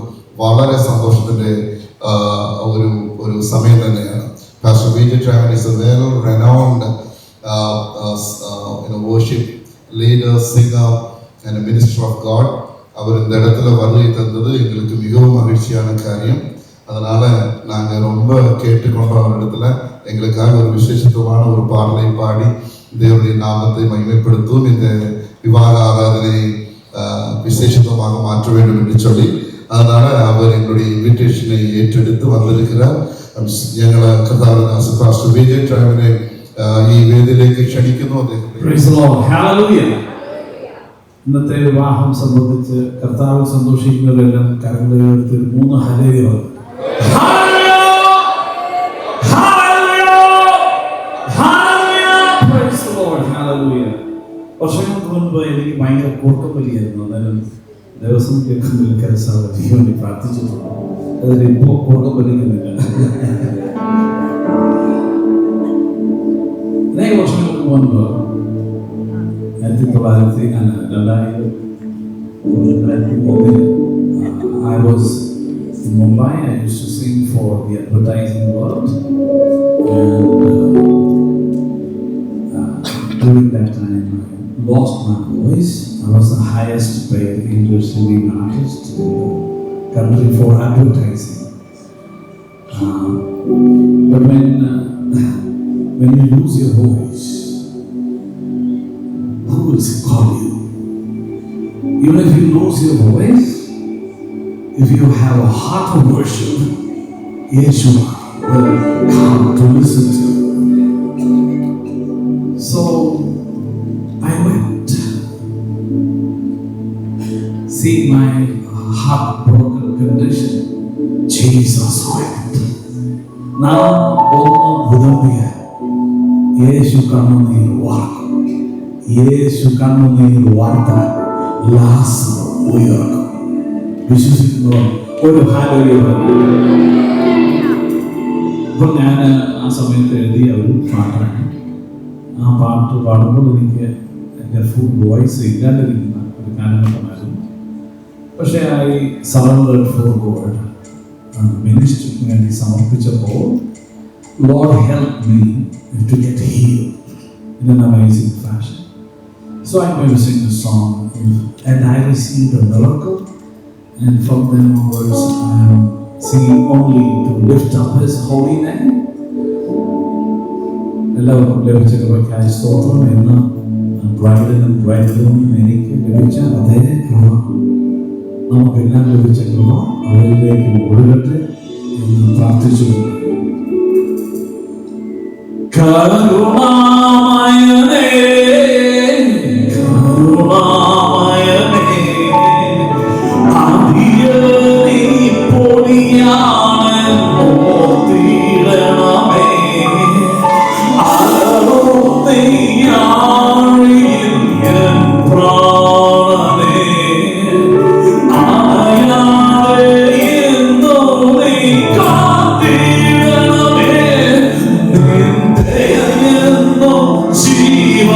വളരെ സന്തോഷത്തിന്റെ ഒരു സമയം തന്നെയാണ്. Pastor Vijay travel is a well renowned worship leader, singer and a minister of God. அவர் இந்த இடத்துல வருகை தந்தது எங்களுக்கு மிகவும் மகிழ்ச்சியான காரியம். அதனால நாங்கள் ரொம்ப கேட்டுக்கொண்டோம் அவரிடத்துல எங்களுக்காக ஒரு விசேஷத்துவமான ஒரு பாடலை பாடி தேவனுடைய நாமத்தை மகிமைப்படுத்தும் இந்த விவாக ஆராதனை விசேஷத்துவமாக மாற்ற வேண்டும் என்று சொல்லி, அதனால அவர் எங்களுடைய இன்விடேஷனை ஏற்றெடுத்து வந்திருக்கிறார். ഞങ്ങള് കർത്താവിനെ പാസ്റ്റർ വിജയ് ട്രാവലിനെ ഈ വേദിയിലേക്ക് ക്ഷണിക്കുന്നു. ഇന്നത്തെ വിവാഹം സംബന്ധിച്ച് കർത്താവ് സന്തോഷിക്കുന്നവരെല്ലാം കരങ്ങളെടുത്ത് 3 ഹല്ലേലൂയ. വർഷങ്ങൾക്ക് മുൻപ് എനിക്ക് ഭയങ്കര കൂർക്കം വലിയായിരുന്നു. അന്നേരം ദിവസം കേൾക്കുമ്പോൾ കരസാവധിക്ക് വേണ്ടി പ്രാർത്ഥിച്ചിട്ടുണ്ട്. അതിൽ ഇപ്പോൾ കൂർക്കം വലിക്കുന്നില്ല. അനേക വർഷങ്ങൾക്ക് മുൻപ് 2003 I was in Mumbai. I used to sing for the advertising world, and during that time I lost my voice. I was the highest paid English singing artist in the country for advertising. But when you lose your voice, who will call you? Even if you lose your voice, if you have a heart of worship, Yeshua will come to listen to you. So I went, see my heartbroken condition. Jesus wept. Now all Budambiya, Yeshu kannunir varku. Yeshu kannunir varta ലാസർ ഉയർക്കും. വിശ്വസിക്കുന്നവർ ഒരു ഹല്ലേലൂയ. അപ്പോൾ ഞാൻ ആ സമയത്ത് എഴുതിയ ഒരു പാട്ടാണ്. ആ പാട്ട് പാടുമ്പോൾ എനിക്ക് എൻ്റെ ഫുൾ വോയിസ് ഇല്ലാണ്ടിരിക്കുന്ന ഒരു കാലഘട്ടമായിരുന്നു. പക്ഷേ ഐ സറണ്ടർഡ് ഫോർ ഗോഡ്. മിനിസ്ട്രിക്ക് വേണ്ടി സമർപ്പിച്ചപ്പോൾ Lord help me to get healed in an amazing fashion. So I'm going to sing the song, and I received a miracle, and from then onwards I am singing only to lift up His holy name. എല്ലാവർക്കും ലഭിച്ച കൃപയ്ക്കായി സ്തോത്രം. എന്ന് ബ്രൈഡിനും ബ്രൈഡിനും എനിക്ക് ലഭിച്ച അതേ കൃപ നമുക്കെല്ലാം ലഭിച്ച കൃപ അവരിലേക്ക് ഒഴുകട്ടെ എന്ന് പ്രാർത്ഥിച്ചു. കരുണാമയനേ ജീവ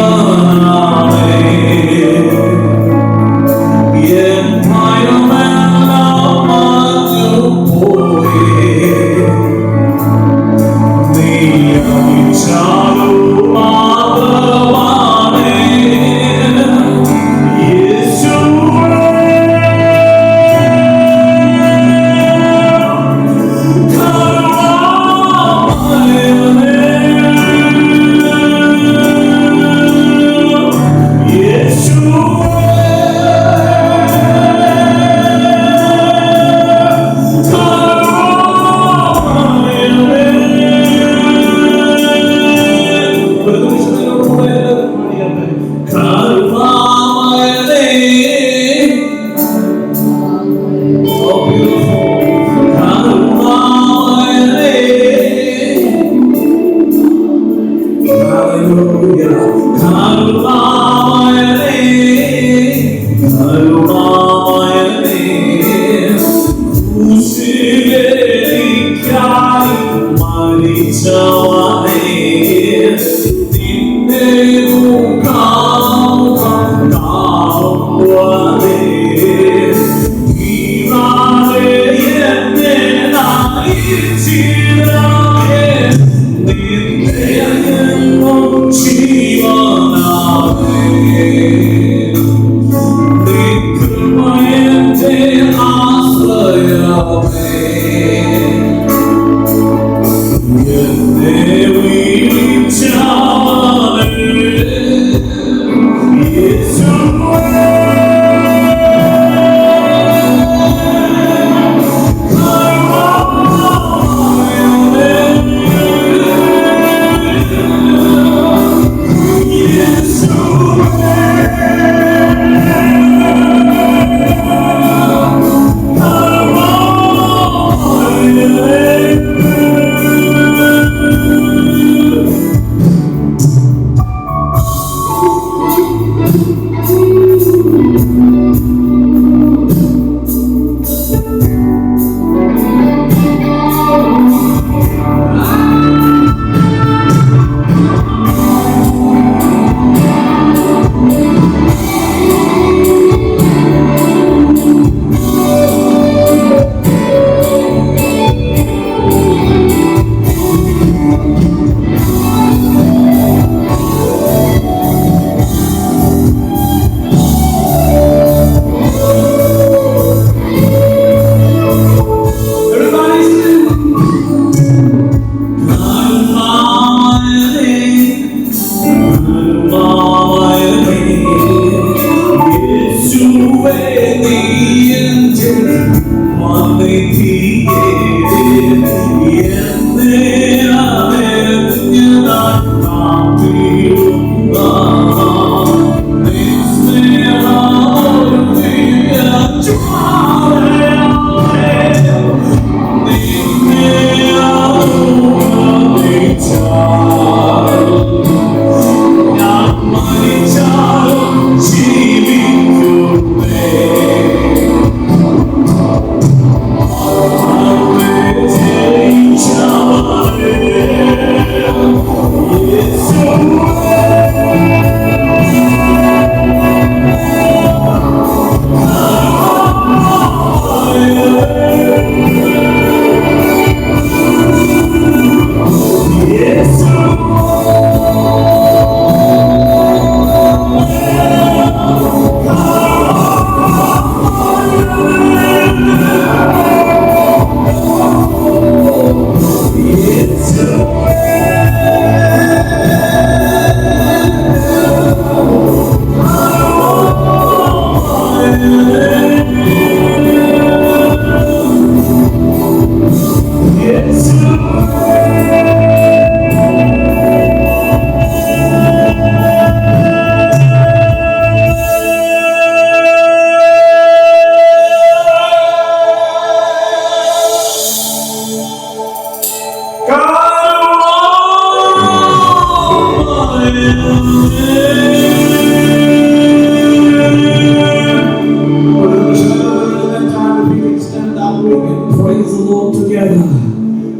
Praise the Lord together.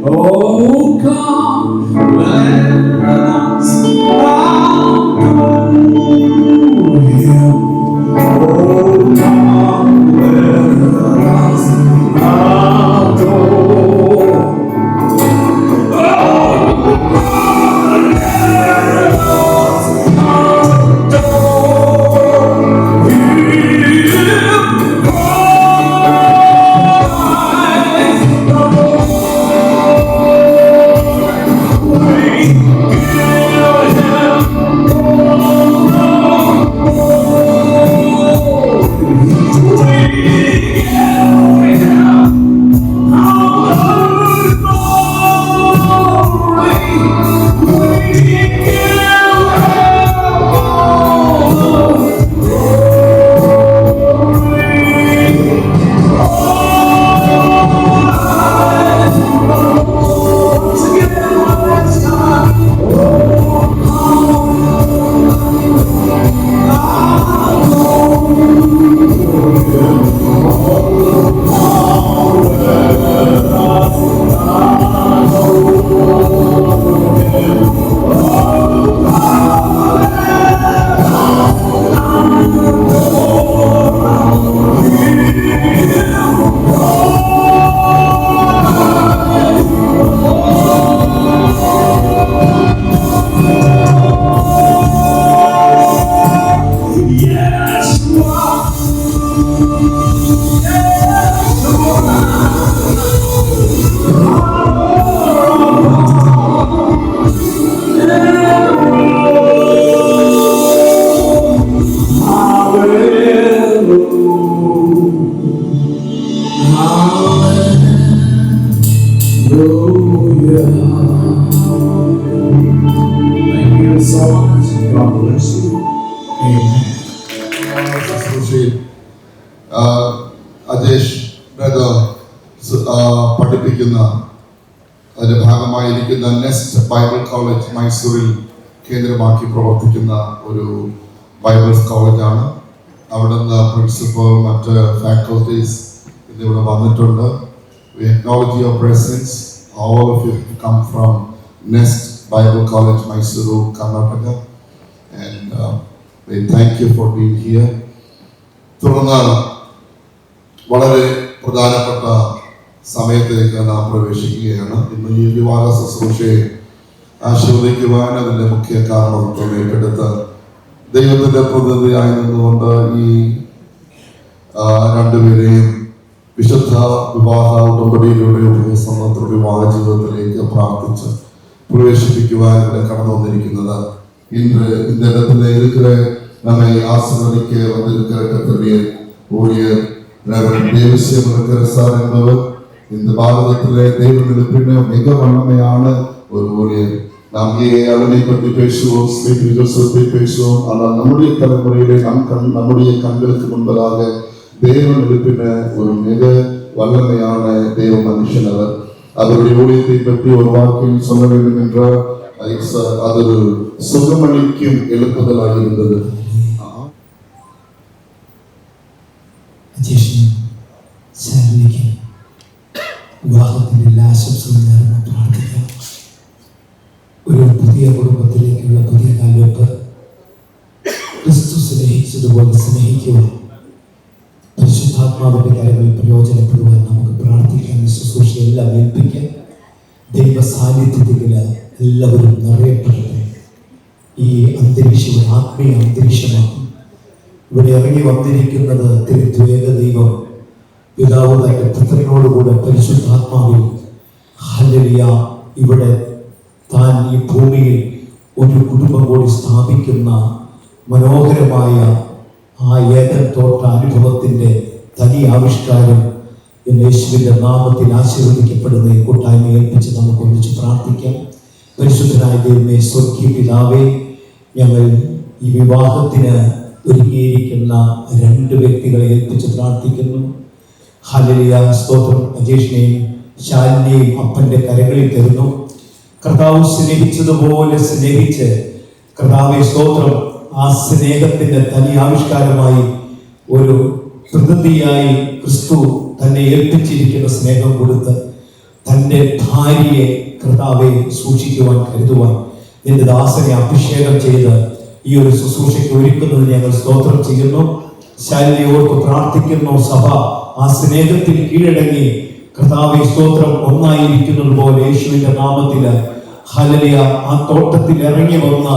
Oh, come, let us adore Him. Oh, come, let us adore. Thank you so much. God bless you. Amen. ശുശ്രൂഷയിൽ അജേഷ് ബ്രദർ പഠിപ്പിക്കുന്ന അതിന്റെ ഭാഗമായിരിക്കുന്ന നെസ്റ്റ് ബൈബിൾ കോളേജ് മൈസൂരിൽ കേന്ദ്രമാക്കി പ്രവർത്തിക്കുന്ന ഒരു ബൈബിൾ കോളേജാണ്. അവിടുന്ന് പ്രിൻസിപ്പൽ മറ്റ് ഫാക്കൽറ്റീസ് ഇന്നിവിടെ വന്നിട്ടുണ്ട്. We acknowledge your presence. All of you come from Nest Bible College, Mysuru, Karnataka, and we thank you for being here. തുടർന്ന് വളരെ പ്രധാനപ്പെട്ട സമയത്തിലേക്ക് നാം പ്രവേശിക്കുകയാണ്. ഇന്ന് ഈ വിവാഹ ശുശ്രൂഷയെ ആശീർവദിക്കുവാൻ അതിൻ്റെ മുഖ്യ കാരണത്വം ഏറ്റെടുത്ത് ദൈവത്തിൻ്റെ പ്രതിനിധിയായി നിന്നുകൊണ്ട് ഈ രണ്ടുപേരെയും വിശുദ്ധ വിവാഹ ഉടമ്പടിയിലൂടെ ഉപയോഗ വിവാഹ ജീവിതത്തിലേക്ക് പ്രാർത്ഥിച്ച് പ്രവേശിപ്പിക്കുവാൻ ഇവിടെ കടന്നു വന്നിരിക്കുന്നത് ഇന്ന് இந்த இடத்துல இருக்கிற நம்மை ஆசீர்வதிக்க வந்திருக்கிற கர்த்தருடைய ஊழியர் ரெவரண்ட் தேவசியம் இருக்கிற சார் என்பவர் இந்த பாரதத்திலே தேவனுடைய மிக வல்லமையான ஒரு ஊழியர். நாம் அளவை பற்றி பேசுவோம், ஸ்பிரிச்சுவல் பற்றி பேசுவோம். ஆனால் நம்முடைய தலைமுறையிலே நம்முடைய கண்களுக்கு முன்பதாக தேவன் எழுப்பின ஒரு மிக வல்லமையான தேவ மனுஷன் அவர். அவருடைய ஊழியத்தை பற்றி ஒரு வாக்கில் சொல்ல வேண்டும் என்றால் அது ஒரு சுகமளிக்கும் எழுப்புதலாக இருந்தது. വിവാഹത്തിന്റെ എല്ലാ ആശംസകളും നേർന്ന് പ്രാർത്ഥിക്കാം. ഒരു പുതിയ കുടുംബത്തിലേക്കുള്ള പുതിയ കാൽവെപ്പ് ക്രിസ്തു സ്നേഹിച്ചതുപോലെ സ്നേഹിക്കുവാൻ പരിശുദ്ധാത്മാവിന്റെ കരങ്ങളിൽ പ്രയോജനപ്പെടുവാൻ നമുക്ക് പ്രാർത്ഥിക്കാൻ, ശുശ്രൂഷയെല്ലാം ഏൽപ്പിക്കാൻ. ദൈവ സാന്നിധ്യത്തിൽ എല്ലാവരും നിറയപ്പെടട്ടെ. ഈ അന്തരീക്ഷം ഒരു ആത്മീയ അന്തരീക്ഷമാണ്. ഇവിടെ ഇറങ്ങി വന്നിരിക്കുന്നത് ത്രിത്വേക ദൈവം പിതാവ് തന്റെ പുത്രനോടുകൂടെ പരിശുദ്ധാത്മാവിൽ ഹല്ലേലൂയ ഇവിടെ താൻ ഈ ഭൂമിയിൽ ഒരു കുടുംബം കൂടി സ്ഥാപിക്കുന്ന മനോഹരമായ ആ ഏദൻ തോട്ട അനുഭവത്തിൻ്റെ തനി ആവിഷ്കാരം യേശുവിൻ്റെ നാമത്തിൽ ആശീർവദിക്കപ്പെടുന്ന ഈ കൂട്ടായ്മ ഏൽപ്പിച്ച് നമുക്ക് ഒന്നിച്ച് പ്രാർത്ഥിക്കാം. പരിശുദ്ധനായ ദൈവമേ, സ്വർഗീയ പിതാവേ, ഞങ്ങൾ ഈ വിവാഹത്തിന് ഒരുങ്ങിയിരിക്കുന്ന രണ്ട് വ്യക്തികളെ ഏൽപ്പിച്ച് പ്രാർത്ഥിക്കുന്നു. ഹല്ലേലൂയ, സ്തോത്രം. അജേഷിനെയും ശാലിനെയും അപ്പൻ്റെ കരങ്ങളിൽ തരുന്നു. കർത്താവ് സ്നേഹിച്ചതുപോലെ സ്നേഹിച്ച് കർത്താവെ സ്തോത്രം, ആ സ്നേഹത്തിൻ്റെ തനി ആവിഷ്കാരമായി ഒരു പ്രതിനിധിയായി ക്രിസ്തു തന്നെ ഏൽപ്പിച്ചിരിക്കുന്ന സ്നേഹം കൊടുത്ത് തൻ്റെ ഭാര്യയെ കർത്താവെ സൂക്ഷിക്കുവാൻ കരുതുവാൻ നിന്റെ ദാസനെ അഭിഷേകം ചെയ്ത് ഈ ഒരു ശുശ്രൂഷയ്ക്ക് ഒരുക്കുന്നത് ഞങ്ങൾ സ്തോത്രം ചെയ്യുന്നു. ശാലിനിയോർക്ക് പ്രാർത്ഥിക്കുന്നു. സഭ ആ സ്നേഹത്തിൽ കീഴടങ്ങി കർത്താവെ സ്തോത്രം ഒന്നായിരിക്കുന്നത് പോലെ യേശുവിന്റെ നാമത്തില് ഹല്ലേലൂയ, ആ തോട്ടത്തിൽ ഇറങ്ങി വന്ന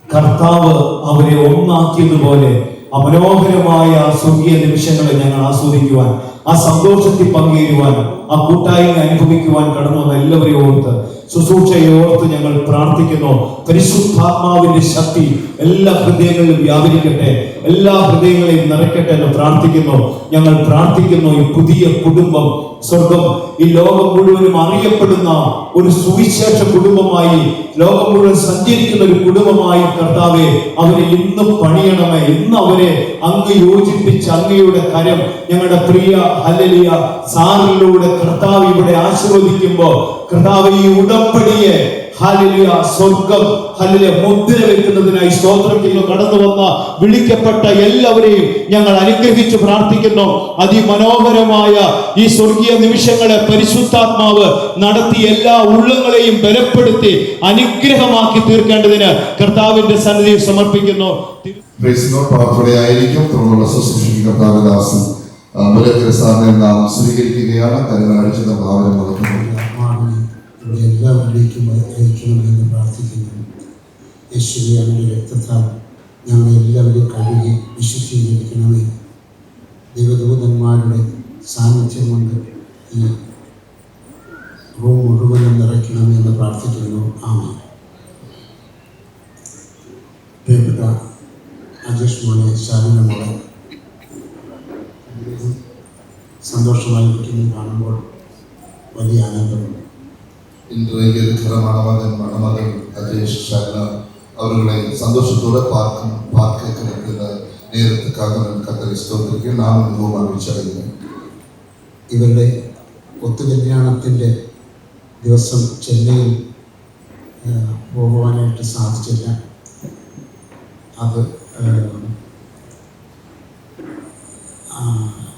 കർത്താവ് അവരെ ഒന്നാക്കിയതുപോലെ ആ മനോഹരമായ സ്വർഗീയ നിമിഷങ്ങളെ ഞങ്ങൾ ആസ്വദിക്കുവാൻ, ആ സന്തോഷത്തിൽ പങ്കുചേരുവാൻ, ആ കൂട്ടായ്മ അനുഭവിക്കുവാൻ കടന്നു വന്ന എല്ലാവരെയും ഓർത്ത് ശുശ്രൂഷയെ ഓർത്ത് ഞങ്ങൾ പ്രാർത്ഥിക്കുന്നു. പരിശുദ്ധാത്മാവിന്റെ ശക്തി എല്ലാ ഹൃദയങ്ങളിലും വ്യാപരിക്കട്ടെ, എല്ലാ ഹൃദയങ്ങളെയും നിറയ്ക്കട്ടെ എന്ന് പ്രാർത്ഥിക്കുന്നു. ഞങ്ങൾ പ്രാർത്ഥിക്കുന്നു ഈ പുതിയ കുടുംബം സ്വർഗം ഈ ലോകം മുഴുവനും അറിയപ്പെടുന്ന ഒരു സുവിശേഷ കുടുംബമായി, ലോകം മുഴുവൻ സഞ്ചരിക്കുന്ന ഒരു കുടുംബമായി കർത്താവെ അവരെ ഇന്ന് പണിയണമേ. ഇന്ന് അവരെ അങ്ങ് യോജിപ്പിച്ച് അങ്ങയുടെ കരം ഞങ്ങളുടെ പ്രിയ ഹല്ലേലൂയ സാറിലൂടെ കർത്താവ് ഇവിടെ ആശീർവദിക്കുമ്പോൾ കർത്താവ് ഈ ഉടമ്പടിയെ ഹല്ലേലൂയ സ്വർഗം ഹല്ലേലൂയ മുദ്ര വെക്കുന്നതിനായി സ്തോത്രം ചെയ്യുന്നു. കടന്നു വന്ന വിളിക്കപ്പെട്ട എല്ലാവരെയും ഞങ്ങൾ അനുഗ്രഹിച്ച് പ്രാർത്ഥിക്കുന്നു. അതിമനോഹരമായ ഈ സ്വർഗീയ നിമിഷങ്ങളെ പരിശുദ്ധാത്മാവ് നടത്തി എല്ലാ ഉള്ളങ്ങളെയും ബലപ്പെടുത്തി അനുഗ്രഹമാക്കി തീർക്കേണ്ടതിന് കർത്താവിന്റെ സന്നിധിയിൽ സമർപ്പിക്കുന്നു. പ്രാർത്ഥനയായിരിക്കും തുടർന്നുള്ള ശുശ്രൂഷയ്ക്ക് കർത്താവിന്റെ ദാസൻ മുലക്കര സാറിനെ നാം സ്വീകരിക്കുകയാണ്. കരുണാടിച്ച ഭാവന നടത്തുന്നു. എല്ലാവരിലേക്കും അയക്കണമെന്ന് പ്രാർത്ഥിക്കുന്നു. യേശുവേ, അങ്ങയുടെ രക്തത്താൽ ഞങ്ങളെ എല്ലാവരെയും കഴുകി വിശുദ്ധീകരിക്കണമേ. ദൈവദൂതന്മാരുടെ സാന്നിധ്യം കൊണ്ട് ഈ റൂം മുഴുവനും നിറയ്ക്കണമെന്ന് പ്രാർത്ഥിക്കുന്നു. ആമേൻ. പ്രിയപ്പെട്ട അജേഷ് മോനെ, ശാലിന മോളെ, സന്തോഷം സന്തോഷമായിരിക്കുന്നത് കാണുമ്പോൾ വലിയ ആനന്ദമുണ്ട്. இன்றைக்கு இருக்கிற மணமகன் அஜேஷ் ஷர்மா அவர்களை சந்தோஷத்தோடு பார்க்க கிடைக்கிற நேரத்துக்காக நான் கர்த்தரை ஸ்தோத்திரிக்கிறேன். நான் மிகவும் மகிழ்ச்சி அடைகிறேன். ഇവരുടെ ഒത്തുകല്യാണത്തിൻ്റെ ദിവസം ചെന്നൈയിൽ പോകുവാനായിട്ട് സാധിച്ചില്ല. അത്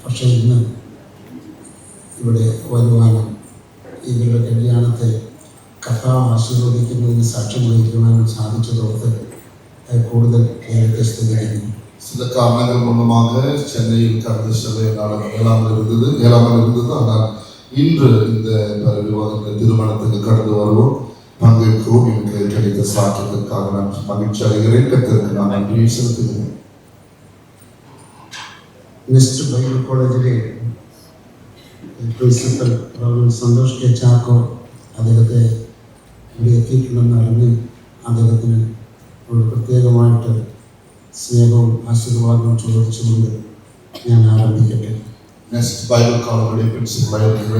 പക്ഷേ ഇന്ന് ഇവിടെ വരുവാനും ഇവരുടെ കല്യാണത്തെ കർത്താവ് ആശീർവദിക്കുന്നതിന് സാക്ഷ്യം വഹിക്കുവാനും സാധിച്ചതോർത്ത് കൂടുതൽ നേരത്തെ സ്ഥിതിക്കുന്നു. சில காரணங்கள் மூலமாக சென்னையில் கடந்த சில நாள் ஏழாமல் இருந்தது. ஆனால் இன்று இந்த திருமணத்துக்கு கடந்து வருவோம், பங்கேற்கவும் எனக்கு கிடைத்த சாட்சியத்திற்காக நான் மகிழ்ச்சி அடைகிறேன். கர்த்தருக்கு நான் நன்றியை செலுத்துகிறேன். മിസ്റ്റർ ബൈബിൾ കോളേജിലെ പ്രിൻസിപ്പൽ സന്തോഷ് കെ ചാക്കോ അദ്ദേഹത്തെ ഇവിടെ എത്തിയിട്ടുണ്ടെന്ന് അറിഞ്ഞ് അദ്ദേഹത്തിന് ഒരു പ്രത്യേകമായിട്ട് സ്നേഹവും ആശീർവാദവും ചോദിച്ചുകൊണ്ട് ഞാൻ ആരംഭിക്കട്ടെ. நெக்ஸ்ட் பைபிள் காலேஜுடைய பிரின்சிபல் இருக்கிற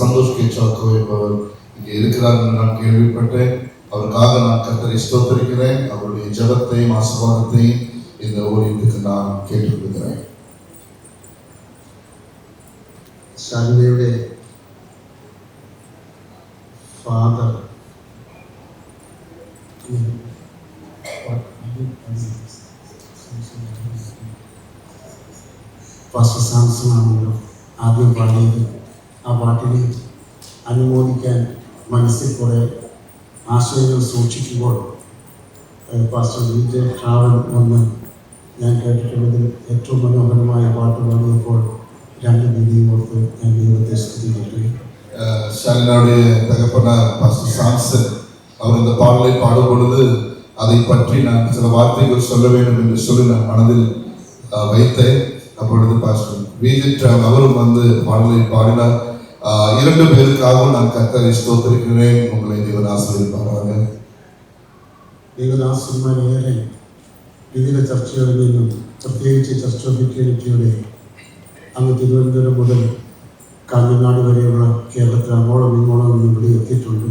சந்தோஷ் கே சாக்கோ என்பவர் இங்கே இருக்கிறார் என்று நான் கேள்விப்பட்டேன். அவருக்காக நான் கர்த்தரை ஸ்தோத்திரிக்கிறேன். அவருடைய ஜெபத்தையும் ஆசீர்வாதத்தையும் இந்த ஊழியத்துக்கு நான் கேட்டுக்கொள்கிறேன். ശാലിനിയുടെ ഫാദർ ഫാസ്റ്റർ സാംസൺ ആണല്ലോ ആദ്യം പാടിയത്. ആ പാട്ടിനെ അനുമോദിക്കാൻ മനസ്സിൽ കുറേ ആശയങ്ങൾ സൂക്ഷിക്കുമ്പോൾ പാസ്റ്റർ വിജയ ട്രാവൽ വന്ന് ഞാൻ കേട്ടിട്ടുള്ളതിൽ ഏറ്റവും മനോഹരമായ പാട്ട് പാടിയപ്പോൾ രണ്ട് രീതിയും ഓർത്ത് ഞാൻ ദൈവത്തെ സ്തുതിക്കട്ടെ. ஷாலினாவுடைய தகப்பனார் பாஸ்டர் சாம்சன் அவர் இந்த பாடலை பாடும் பொழுது அதை பற்றி நான் சில வார்த்தைகள் சொல்ல வேண்டும் என்று சொல்லி நான் மனதில் வைத்தேன். அப்பொழுது பாஸ்டர் விஜய் அவரும் வந்து பாடலை பாடினார். இரண்டு பேருக்காகவும் நான் கர்த்தரை ஸ்தோத்திரிக்கிறேன். உங்களை தேவன் ஆசீர்வதிப்பாராக. ദൈവദാസന്മാരേറെ വിവിധ ചർച്ചകളിൽ നിന്നും പ്രത്യേകിച്ച് ചർച്ച് ഓഫ് ഇറ്റേണിറ്റിയുടെ അങ്ങ് തിരുവനന്തപുരം മുതൽ കാഞ്ഞങ്ങാട് വരെയുള്ള കേരളത്തിൽ അങ്ങോളം ഇങ്ങോളം നിന്ന് ഇവിടെ എത്തിയിട്ടുണ്ട്.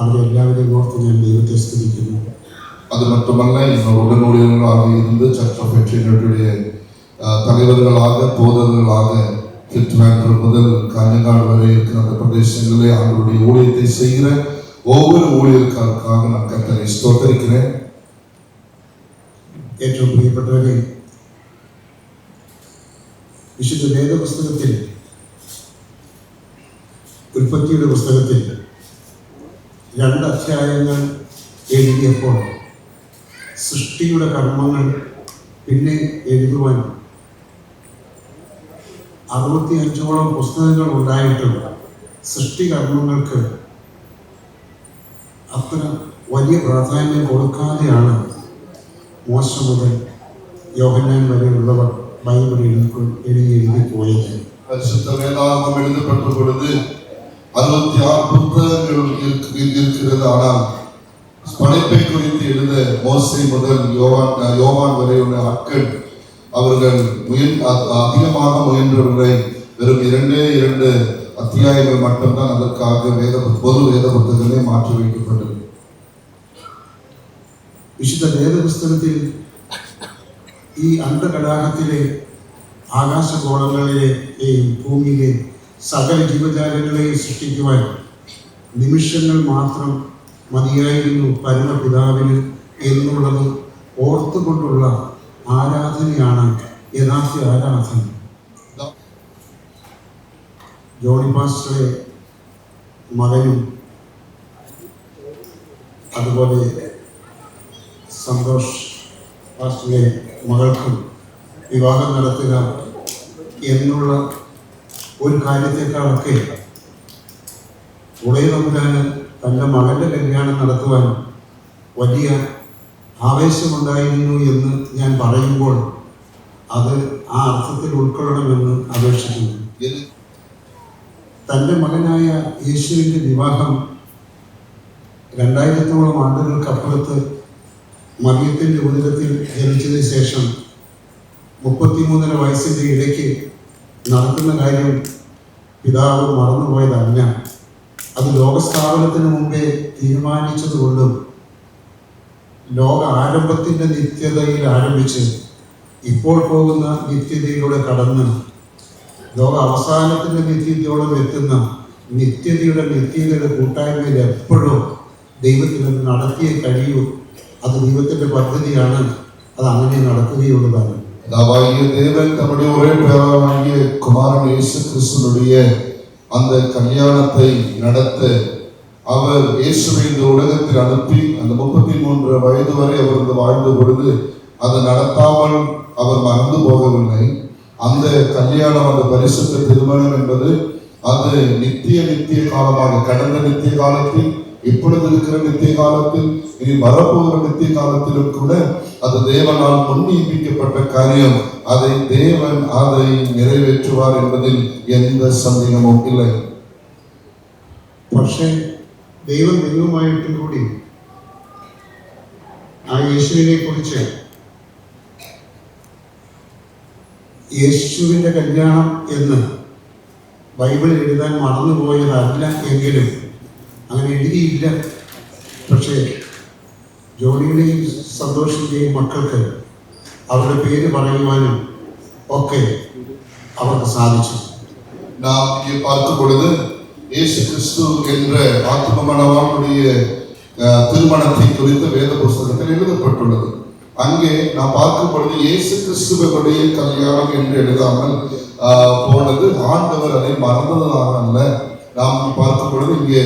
അവരെല്ലാവരെയും ഓർത്ത് ഞാൻ ദൈവത്തെ സ്തുതിക്കുന്നു. அது மட்டுமல்ல, இன்னொரு உடனடியாக இருந்து சர்ச் ஆஃப் எட்ரினுடைய தலைவர்களாக போதகர்களாக திருவாரூர் முதல் காஞ்சங்காடு வரை இருக்கிற அந்த பிரதேசங்களிலே அவருடைய ஊழியத்தை செய்கிற ஒவ்வொரு ஊழியர்களுக்காக நான் கர்த்தரை ஸ்தோத்திரிக்கிறேன். ഏറ്റവും പ്രിയപ്പെട്ടവരെ, വിശുദ്ധ വേദപുസ്തകത്തിൽ ഉൽപ്പത്തിയുടെ പുസ്തകത്തിൽ 2 അധ്യായങ്ങൾ എഴുതിയപ്പോൾ സൃഷ്ടിയുടെ കർമ്മങ്ങൾ പിന്നെ എഴുതുവാൻ 65ഓളം പുസ്തകങ്ങൾ ഉണ്ടായിട്ടും സൃഷ്ടികർമ്മങ്ങൾക്ക് അത്ര വലിയ പ്രാധാന്യം കൊടുക്കാതെയാണ് മോശ മുതൽ യോഹന്നാൻ വരെയുള്ളവർ ബൈബിൾ എഴുതി പോയത്. பரிசுத்த வேதாகமம் எழுதப்பட்ட பொழுது 66 புத்தகங்கள் இருக்கிறது. ஆனால் படைப்பை குறித்து எழுத மோசே முதல் யோவான் வரை உள்ள ஆட்கள் அவர்கள் அதிகமாக முயன்றவர்களை வெறும் 2 அத்தியாயங்கள் மட்டும்தான் அதற்காக பொது வேத புத்தகங்களே மாற்றி வைக்கப்பட்டது. വിശുദ്ധ വേദപുസ്തകത്തിൽ ഈ അന്തകടാഹത്തിലെ ആകാശഗോളങ്ങളിലെയും ഭൂമിയിലെ സകല ജീവജാലങ്ങളെയും സൃഷ്ടിക്കുവാൻ നിമിഷങ്ങൾ മാത്രം മതിയായിരുന്നു പരമപിതാവിന് എന്നുള്ളത് ഓർത്തുകൊണ്ടുള്ള ആരാധനയാണ് യഥാർത്ഥ ആരാധന. ജോണി പാസ്റ്ററെ മകനും അതുപോലെ സന്തോഷ് പാസ്റ്ററെ മകൾക്കും വിവാഹം നടത്തുക എന്നുള്ള ഒരു കാര്യത്തെക്കാളൊക്കെ ഉടയ തമ്പുരാന് തൻ്റെ മകൻ്റെ കല്യാണം നടത്തുവാൻ വലിയ ആവേശമുണ്ടായിരുന്നു എന്ന് ഞാൻ പറയുമ്പോൾ അത് ആ അർത്ഥത്തിൽ ഉൾക്കൊള്ളണമെന്ന് അപേക്ഷിക്കുന്നു. തൻ്റെ മകനായ യേശുവിൻ്റെ വിവാഹം 2000ഓളം ആണ്ടുകൾക്കപ്പുറത്ത് മറിയത്തിൻ്റെ ഉദരത്തിൽ ജനിച്ചതിന് ശേഷം 33 വയസ്സിൻ്റെ ഇടയ്ക്ക് നടക്കുന്ന കാര്യം പിതാവ് മറന്നുപോയതല്ല. അത് ലോകസ്ഥാപനത്തിന് മുമ്പേ തീരുമാനിച്ചതുകൊണ്ടും ലോക ആരംഭത്തിൻ്റെ നിത്യതയിൽ ആരംഭിച്ച് ഇപ്പോൾ പോകുന്ന നിത്യതയിലൂടെ കടന്ന് ലോക അവസാനത്തിൻ്റെ നിത്യതയോളം എത്തുന്ന നിത്യതയുടെ കൂട്ടായ്മയിൽ എപ്പോഴും ദൈവത്തിന് നടത്തിയേ കഴിയൂ. അത് ദൈവത്തിൻ്റെ പദ്ധതിയാണ്. അത് അങ്ങനെ നടക്കുകയുള്ളതാണ്. பிதாவாகிய தேவன் தம்முடைய ஒரே பேராகிய குமாரன் இயேசு கிறிஸ்துவினுடைய அந்த கல்யாணத்தை நடத்த அவர் இயேசுவை இந்த உலகத்தில் அனுப்பி அந்த 33 வயது வரை அவர் வாழ்ந்த பொழுது அதை நடத்தாமல் அவர் மறந்து போகவில்லை. அந்த கல்யாணம், அந்த பரிசுத்த திருமணம் என்பது அது நித்திய காலமாக, கடந்த நித்திய காலத்தில், இப்பொழுது இருக்கிற நித்திய காலத்தில், இனி வரப்போகிற நித்திய காலத்திலும் கூட அது தேவனால் முன்னியமிக்கப்பட்ட காரியம். அதை தேவன் அதை நிறைவேற்றுவார் என்பதில் எந்த சந்தேகமும் இல்லை. പക്ഷേ ദൈവമായിട്ടും കൂടി ആ യേശുവിനെ കുറിച്ച്, യേശുവിൻ്റെ കല്യാണം എന്ന് ബൈബിളിൽ എഴുതാൻ മറന്നുപോയതല്ല എങ്കിലും അങ്ങനെ എഴുതിയില്ല. പക്ഷേ ജോണിയുടെയും സന്തോഷിൻ്റെയും മക്കൾക്ക് അവരുടെ പേര് പറയുവാനും ഒക്കെ അവർക്ക് സാധിച്ചു. நாம் இங்கே பார்க்கும் பொழுது இயேசு கிறிஸ்து என்ற ஆத்ம மணவாளனுடைய திருமணத்தை குறித்து வேத புஸ்தகத்தில் எழுதப்பட்டுள்ளது. அங்கே நாம் பார்க்கும் பொழுது இயேசு கிறிஸ்துவனுடைய கல்யாணம் என்று எழுதாமல் போனது ஆண்டவர் அதை மறந்ததாக அல்ல. நாம் பார்க்கும் பொழுது இங்கே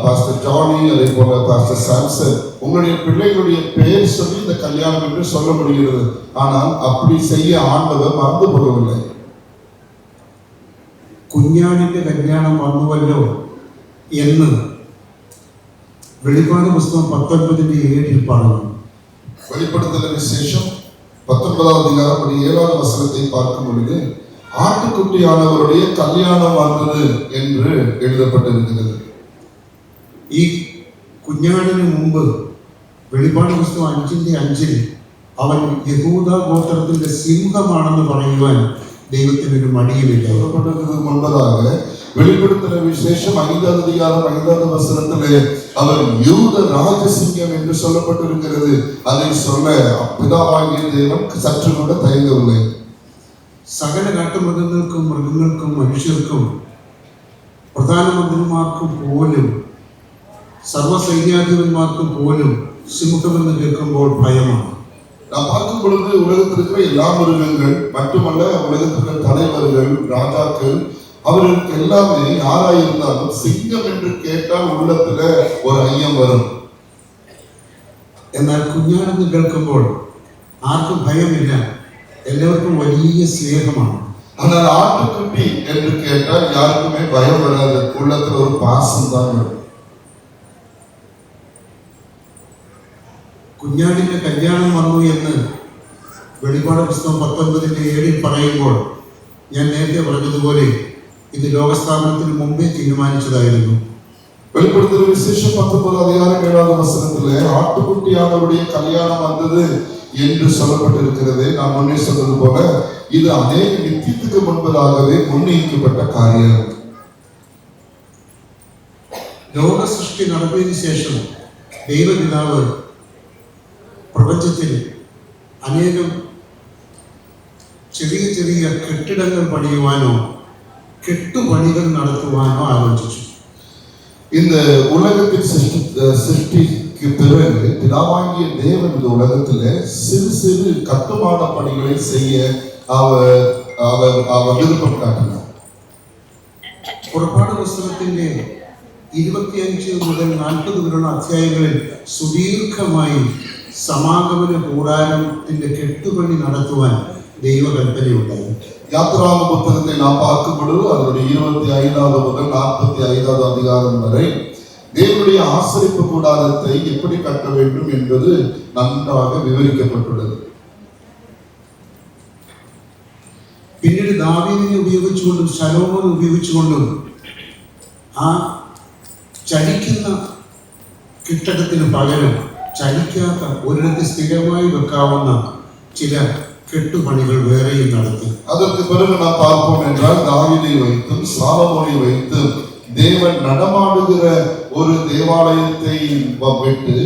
பாஸ்டர் ஜானி, அதே போல பாஸ்டர் சாம்சன், உங்களுடைய பிள்ளைகளுடைய பெயர் சொல்லி இந்த கல்யாணம் என்று சொல்ல முடிகிறது. ஆனால் அப்படி செய்ய ஆண்டவர் மறந்து போகவில்லை. കുഞ്ഞാടിൻ്റെ കല്യാണം വന്നുവല്ലോ എന്ന് വെളിപ്പാട് പുസ്തകം 19:7 പറഞ്ഞു. வெளிப்படுத்தல் விசேஷம் 19ஆம் அதிகாரம் 7ஆம் வசனத்தை பார்க்கும் பொழுது ஆட்டுக்குட்டியானவருடைய கல்யாணம் வந்தது என்று எழுதப்பட்டிருக்கிறது. ഈ കുഞ്ഞാടിന് മുമ്പ് വെളിപ്പാട് പുസ്തകം 5:5 അവൻ യഹൂദ ഗോത്രത്തിന്റെ സിംഹമാണെന്ന് പറയുവാൻ ദൈവത്തിനൊരു മടിയുമില്ല. முன்பதாக வெளிப்படுத்தல் விசேஷம் 5ஆம் அதிகாரம் 5ஆம் வசனத்திலே அவர் யூத ராஜசிங்கம் என்று சொல்லப்பட்டிருக்கிறது. அதை சொல்ல பிதாவாகிய தேவன் சற்று கூட தயங்கவில்லை. സകല മൃഗങ്ങൾക്കും മനുഷ്യർക്കും പ്രധാനമന്ത്രിമാർക്കും പോലും സർവ്വസൈന്യാധിപന്മാർക്കും പോലും സിംഹമെന്ന് കേൾക്കുമ്പോൾ ഭയമാണ്. நாம் பார்க்கும் பொழுது உலகத்தில் இருக்கிற எல்லா மிருகங்கள் மட்டுமல்ல, உலகத்தில் இருக்கிற தலைவர்கள், ராஜாக்கள், அவர்களுக்கு எல்லாமே யாராயிருந்தாலும் சிங்கம் என்று கேட்டால் உள்ளத்துல ஒரு ஐயம் வரும். എന്നാൽ കുഞ്ഞാടെന്ന് കേൾക്കുമ്പോൾ ആർക്കും ഭയമില്ല, എല്ലാവർക്കും വലിയ സ്നേഹമാണ്. ஆனால் ஆட்டுக்குட்டி என்று கேட்டால் யாருக்குமே பயம் வராது, உள்ளத்துல ஒரு பாசம் தான் வரும். കുഞ്ഞാടിന്റെ കല്യാണം വന്നു എന്ന് വെളിപ്പാട് പുസ്തകം 19:7 പറയുമ്പോൾ ഞാൻ നേരത്തെ പറഞ്ഞതുപോലെ ഇത് ലോകസ്ഥാപനത്തിന് മുമ്പേ തീരുമാനിച്ചതായിരുന്നു. வெளிப்படுத்தல் விசேஷம் 19ஆம் அதிகாரம் 7ஆம் வசனத்திலே ஆட்டுக்குட்டியானவருடைய கல்யாணம் வந்தது என்று சொல்லப்பட்டிருக்கிறது. நான் முன்னே சொன்னது போல இது அநேக நித்தியத்துக்கு முன்பதாகவே முன்னியமிக்கப்பட்ட காரியம். ലോക സൃഷ്ടി നടന്നതിന് ശേഷം ദൈവപിതാവ് പ്രപഞ്ചത്തിൽ അനേകം ചെറിയ ചെറിയ കെട്ടിടങ്ങൾ പണിയുവാനോ കെട്ടുപണികൾ നടത്തുവാനോ ആലോചിച്ചു. இந்த உலகத்தின் சிருஷ்டிக்கு பிறகு பிதாவாகிய தேவன் இந்த உலகத்திலே சிறு சிறு கட்டுமான பணிகளை செய்ய அவர் விருப்பம் காட்டினார். പുറപ്പാട് പുസ്തകത്തിന്റെ 25 മുതൽ 40 വരെയുള്ള അധ്യായങ്ങളിൽ സുദീർഘമായി സമാഗമന കൂടാരത്തിന്റെ കെട്ടുപണി നടത്തുവാൻ ദൈവകൽപ്പനയുണ്ടായി. யாத்திராகம புத்தகத்தை நாம் பார்க்கும் பொழுது அதனுடைய 25 முதல் 45 அதிகாரம் வரை தேவனுடைய ஆசரிப்பு கூடாரத்தை எப்படி கட்ட வேண்டும் என்பது நன்றாக விவரிக்கப்பட்டுள்ளது. പിന്നീട് ദാവീദിനെ ഉപയോഗിച്ചുകൊണ്ടും ശലോമോനെ ഉപയോഗിച്ചുകൊണ്ടും ആ ചലിക്കുന്ന കെട്ടിടത്തിന് പകരം ചലിക്കാത്ത ഒരിടത്ത് സ്ഥിരമായി വെക്കാവുന്ന ചില கெட்டுப்பணிகள் வேறையும் நடத்தி. அதற்கு பிறகு நாம் பார்ப்போம் என்றால் தாவீதை வைத்தும் சாலமோனை வைத்தும் தேவன் நடமாடுகிற ஒரு தேவாலயத்தை விட்டு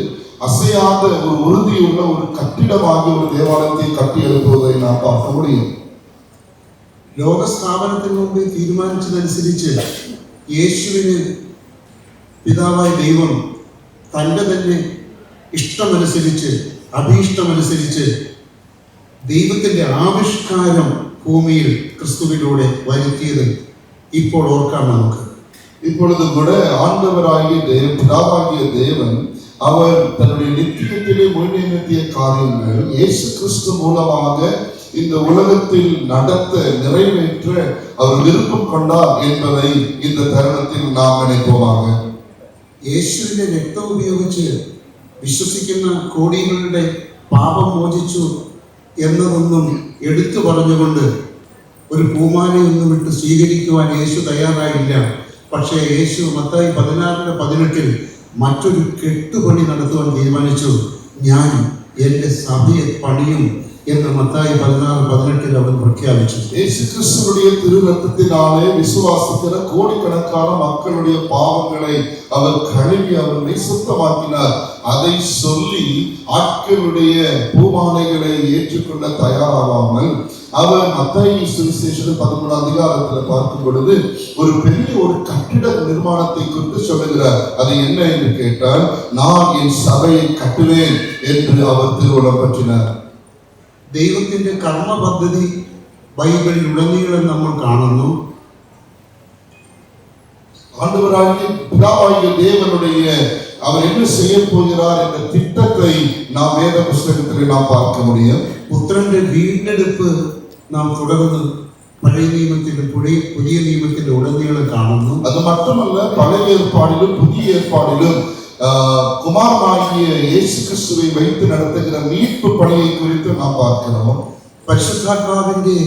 அசையாத ஒரு உறுதியுள்ள ஒரு கட்டிடமாக ஒரு தேவாலயத்தை கட்டி எழுப்புவதை நாம் பார்க்க முடியும். ലോകസ്ഥാപനത്തിന് മുമ്പ് തീരുമാനിച്ചതനുസരിച്ച് യേശുവിന് പിതാവായ ദൈവം തൻ്റെ തന്നെ ഇഷ്ടമനുസരിച്ച് അഭീഷ്ടമനുസരിച്ച് ദൈവത്തിൻ്റെ ആവിഷ്കാരം ഭൂമിയിൽ ക്രിസ്തുവിലൂടെ വരുത്തിയത് ഇപ്പോൾ ഓർക്കാം നമുക്ക്. இப்பொழுது கூட ஆண்டவராகிய பிதாவாகிய தேவன் அவர் தன்னுடைய நித்தியத்திலே முன்னிறுத்திய காரியங்கள் இயேசு கிறிஸ்து மூலமாக இந்த உலகத்தில் நடத்த நிறைவேற்ற அவர் விருப்பம் கொண்டார் என்பதை இந்த தருணத்தில் நாம் நினைப்போமாக. യേശുവിന്റെ രക്തം ഉപയോഗിച്ച് വിശ്വസിക്കുന്ന കോടികളുടെ പാപം മോചിച്ചു എന്നതൊന്നും എടുത്തു പറഞ്ഞുകൊണ്ട് ഒരു പൂമാലയൊന്നും ഇട്ട് സ്വീകരിക്കുവാൻ യേശു തയ്യാറായില്ല. പക്ഷേ യേശു മത്തായി 16:18 മറ്റൊരു കെട്ടുപണി നടത്തുവാൻ തീരുമാനിച്ചു. ഞാൻ എൻ്റെ സഭയെ പണിയും എന്ന് മത്തായി 16:18 അവൻ പ്രഖ്യാപിച്ചു. இயேசு கிறிஸ்துவுடைய திரு ரத்தத்தினாலே விசுவாசிக்கிற கோடிக்கணக்கான மக்களுடைய பாவங்களை அவர் கழுவி அவர்களை சுத்தமாக்கினார். அதை சொல்லி ஆட்களுடைய பூமாலைகளை ஏற்றுக்கொள்ள தயாராகாமல் அவர் மத்தாயி சுவிசேஷம் 13ஆம் அதிகாரத்தில் பார்க்கும் பொழுது ஒரு பெரிய ஒரு கட்டிட நிர்மாணத்தை குறித்து சொல்லுகிறார். அது என்ன என்று கேட்டால், நான் என் சபையை கட்டுவேன் என்று அவர் திருவுளம் பற்றினார். ദൈവത്തിന്റെ കർമ്മ പദ്ധതി ബൈബിളിൽ ഉടനീളം നമ്മൾ കാണുന്നു. ஆண்டவராகிய பிதாவாகிய தேவனுடைய அவர் என்ன செய்ய போகிறார் என்ற திட்டத்தை நாம் வேத புஸ்தகத்தில் நாம் பார்க்க முடியும். പുത്രന്റെ വീണ്ടെടുപ്പ് നാം തുടർന്ന് പഴയ നിയമത്തിന്റെ പുതിയ നിയമത്തിന്റെ ഉടനീളം കാണുന്നു. அது மட்டுமல்ல, பழைய ஏற்பாடிலும் புதிய ஏற்பாடிலும் குமாரனாகிய இயேசு கிறிஸ்துவை வைத்து நடத்துகிற மீட்பு பணியை குறித்து நாம் பார்க்கிறோம். പരിശുദ്ധാത്മാവിന്റെ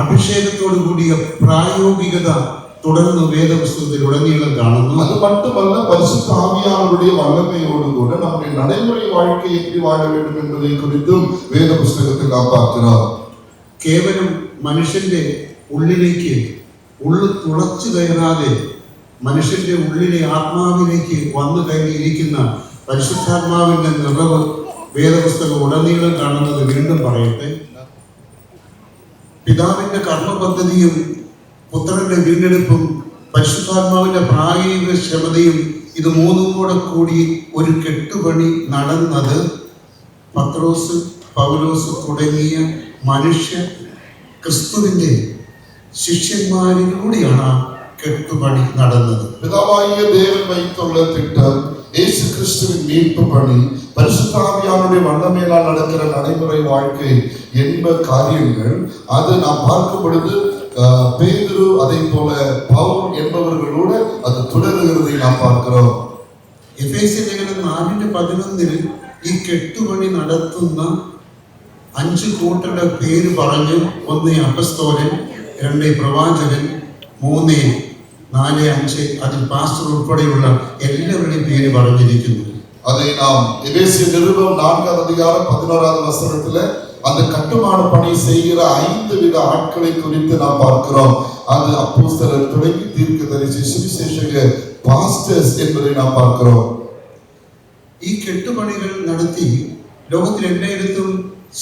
അഭിഷേകത്തോടു കൂടിയ പ്രായോഗികത തുടർന്ന് വേദപുസ്തകത്തിൽ ഉടനീളം കാണുന്നു. அது மட்டுமல்ல, பரிசுத்த ஆவியானவருடைய வல்லமையோடு கூட நம்முடைய நடைமுறை வாழ்க்கை எப்படி வாழ வேண்டும் என்பதை குறித்தும் வேத புஸ்தகத்தில் நாம் பார்க்கிறோம். കേവലം മനുഷ്യന്റെ ഉള്ളിലേക്ക് ഉള്ളു തുളച്ചു കയറാതെ മനുഷ്യന്റെ ഉള്ളിലെ ആത്മാവിലേക്ക് വന്നു കയറിയിരിക്കുന്ന പരിശുദ്ധാത്മാവിന്റെ നിറവ് വേദപുസ്തകം ഉടനീളം കാണുന്നത് വീണ്ടും പറയട്ടെ. പിതാവിന്റെ കർമ്മ പദ്ധതിയും പുത്രന്റെ വീണ്ടെടുപ്പും പരിശുദ്ധാത്മാവിന്റെ പ്രായോഗിക ക്ഷമതയും ഇത് മൂന്നും കൂടെ കൂടി ഒരു കെട്ടുപണി നടന്നത് പത്രോസ്, പൗലോസ് തുടങ്ങിയ മനുഷ്യ ക്രിസ്തുവിന്റെ ശിഷ്യന്മാരിലൂടെയാണ് കെട്ടുപണി നടന്നത്. பிதாவாகிய தேவன் வைத்துள்ள திட்டம், இயேசு கிறிஸ்துவின் மீட்பு பணி, பரிசுத்த ஆவியானுடைய வல்லமையால் நடக்கிற நடைமுறை வாழ்க்கை என்ப காரியங்கள் அது நாம் பார்க்கும் பொழுது பேதுரு அதே போல பவுல் என்பவர்களோடு அது தொடர்கிறதை நாம் பார்க்கிறோம். എഫേസ്യ ലേഖനം 4:11 ഈ കെട്ടുപണി നടത്തുന്ന 5 കൂട്ടരുടെ പേര് പറഞ്ഞു. 1 അപ്പസ്തോലൻ, 2 പ്രവാചകൻ, 3, 4, 5 അതിൽ പാസ്റ്റർ ഉൾപ്പെടെയുള്ള എല്ലാവരുടെയും പേര് പറഞ്ഞിരിക്കുന്നു. அதை நாம் எபேசிய நிருபம் 4ஆம் அதிகாரம் 11ஆவது வசனத்தில் அந்த கட்டுமான பணி செய்கிற 5 வித ஆட்களை குறித்து நாம் பார்க்கிறோம். அது அப்போஸ்தலர் தொடங்கி தீர்க்கதரிசி, சுவிசேஷகர், பாஸ்டர்ஸ் என்பதை நாம் பார்க்கிறோம். ഈ കെട്ടുപണികൾ നടത്തി ലോകത്തിൽ എല്ലായിടത്തും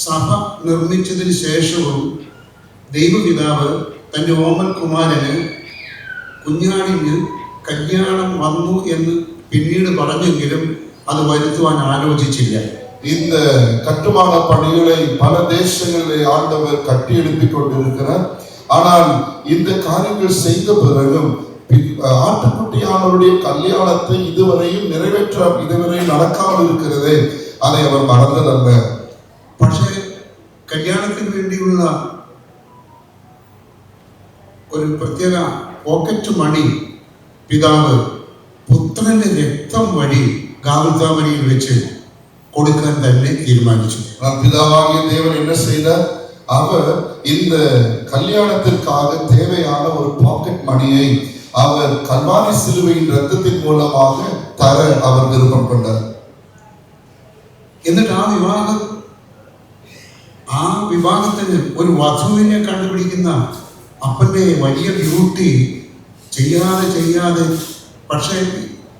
സഭ നിർമ്മിച്ചതിന് ശേഷവും ദൈവപിതാവ് തൻ്റെ ഓമൻ കുമാരന് കുഞ്ഞാടിന് കല്യാണം വന്നു എന്ന് പിന്നീട് പറഞ്ഞെങ്കിലും അത് വരുത്തുവാൻ ആലോചിച്ചില്ല. இந்த கட்டுமான பணிகளை பல தேசங்களிலே ஆண்டவர் கட்டி எழுப்பிக் கொண்டிருக்கிறார். ஆனால் இந்த காரியங்கள் செய்த பிறகும் ஆட்டுக்குட்டியானவருடைய கல்யாணத்தை இதுவரையும் இதுவரை நடக்காமல் இருக்கிறதே, அதை அவர் மறந்ததல்ல. പക്ഷേ കല്യാണത്തിന് വേണ്ടിയുള്ള ഒരു പ്രത്യേക പോക്കറ്റ് മണി പിതാവ് പുത്രന്റെ രക്തം വഴി ഗാഗുൽത്താമരയിൽ വെച്ച് കൊടുക്കാൻ തന്നെ തീരുമാനിച്ചു. பிதாவாகிய தேவன் என்ன செய்தார்? அவர் இந்த கல்யாணத்திற்காக தேவையான ஒரு பாக்கெட் மணியை அவர் கல்வாரி சிலுவையின் ரத்தத்தின் மூலமாக தர அவர் விருப்பம் கொண்டார். എന്നിട്ട് ആ വിവാഹം ആ വിവാഹത്തിന് ഒരു വധുവിനെ കണ്ടുപിടിക്കുന്ന അപ്പൻ്റെ വലിയ ബ്യൂട്ടി ചെയ്യാതെ പക്ഷേ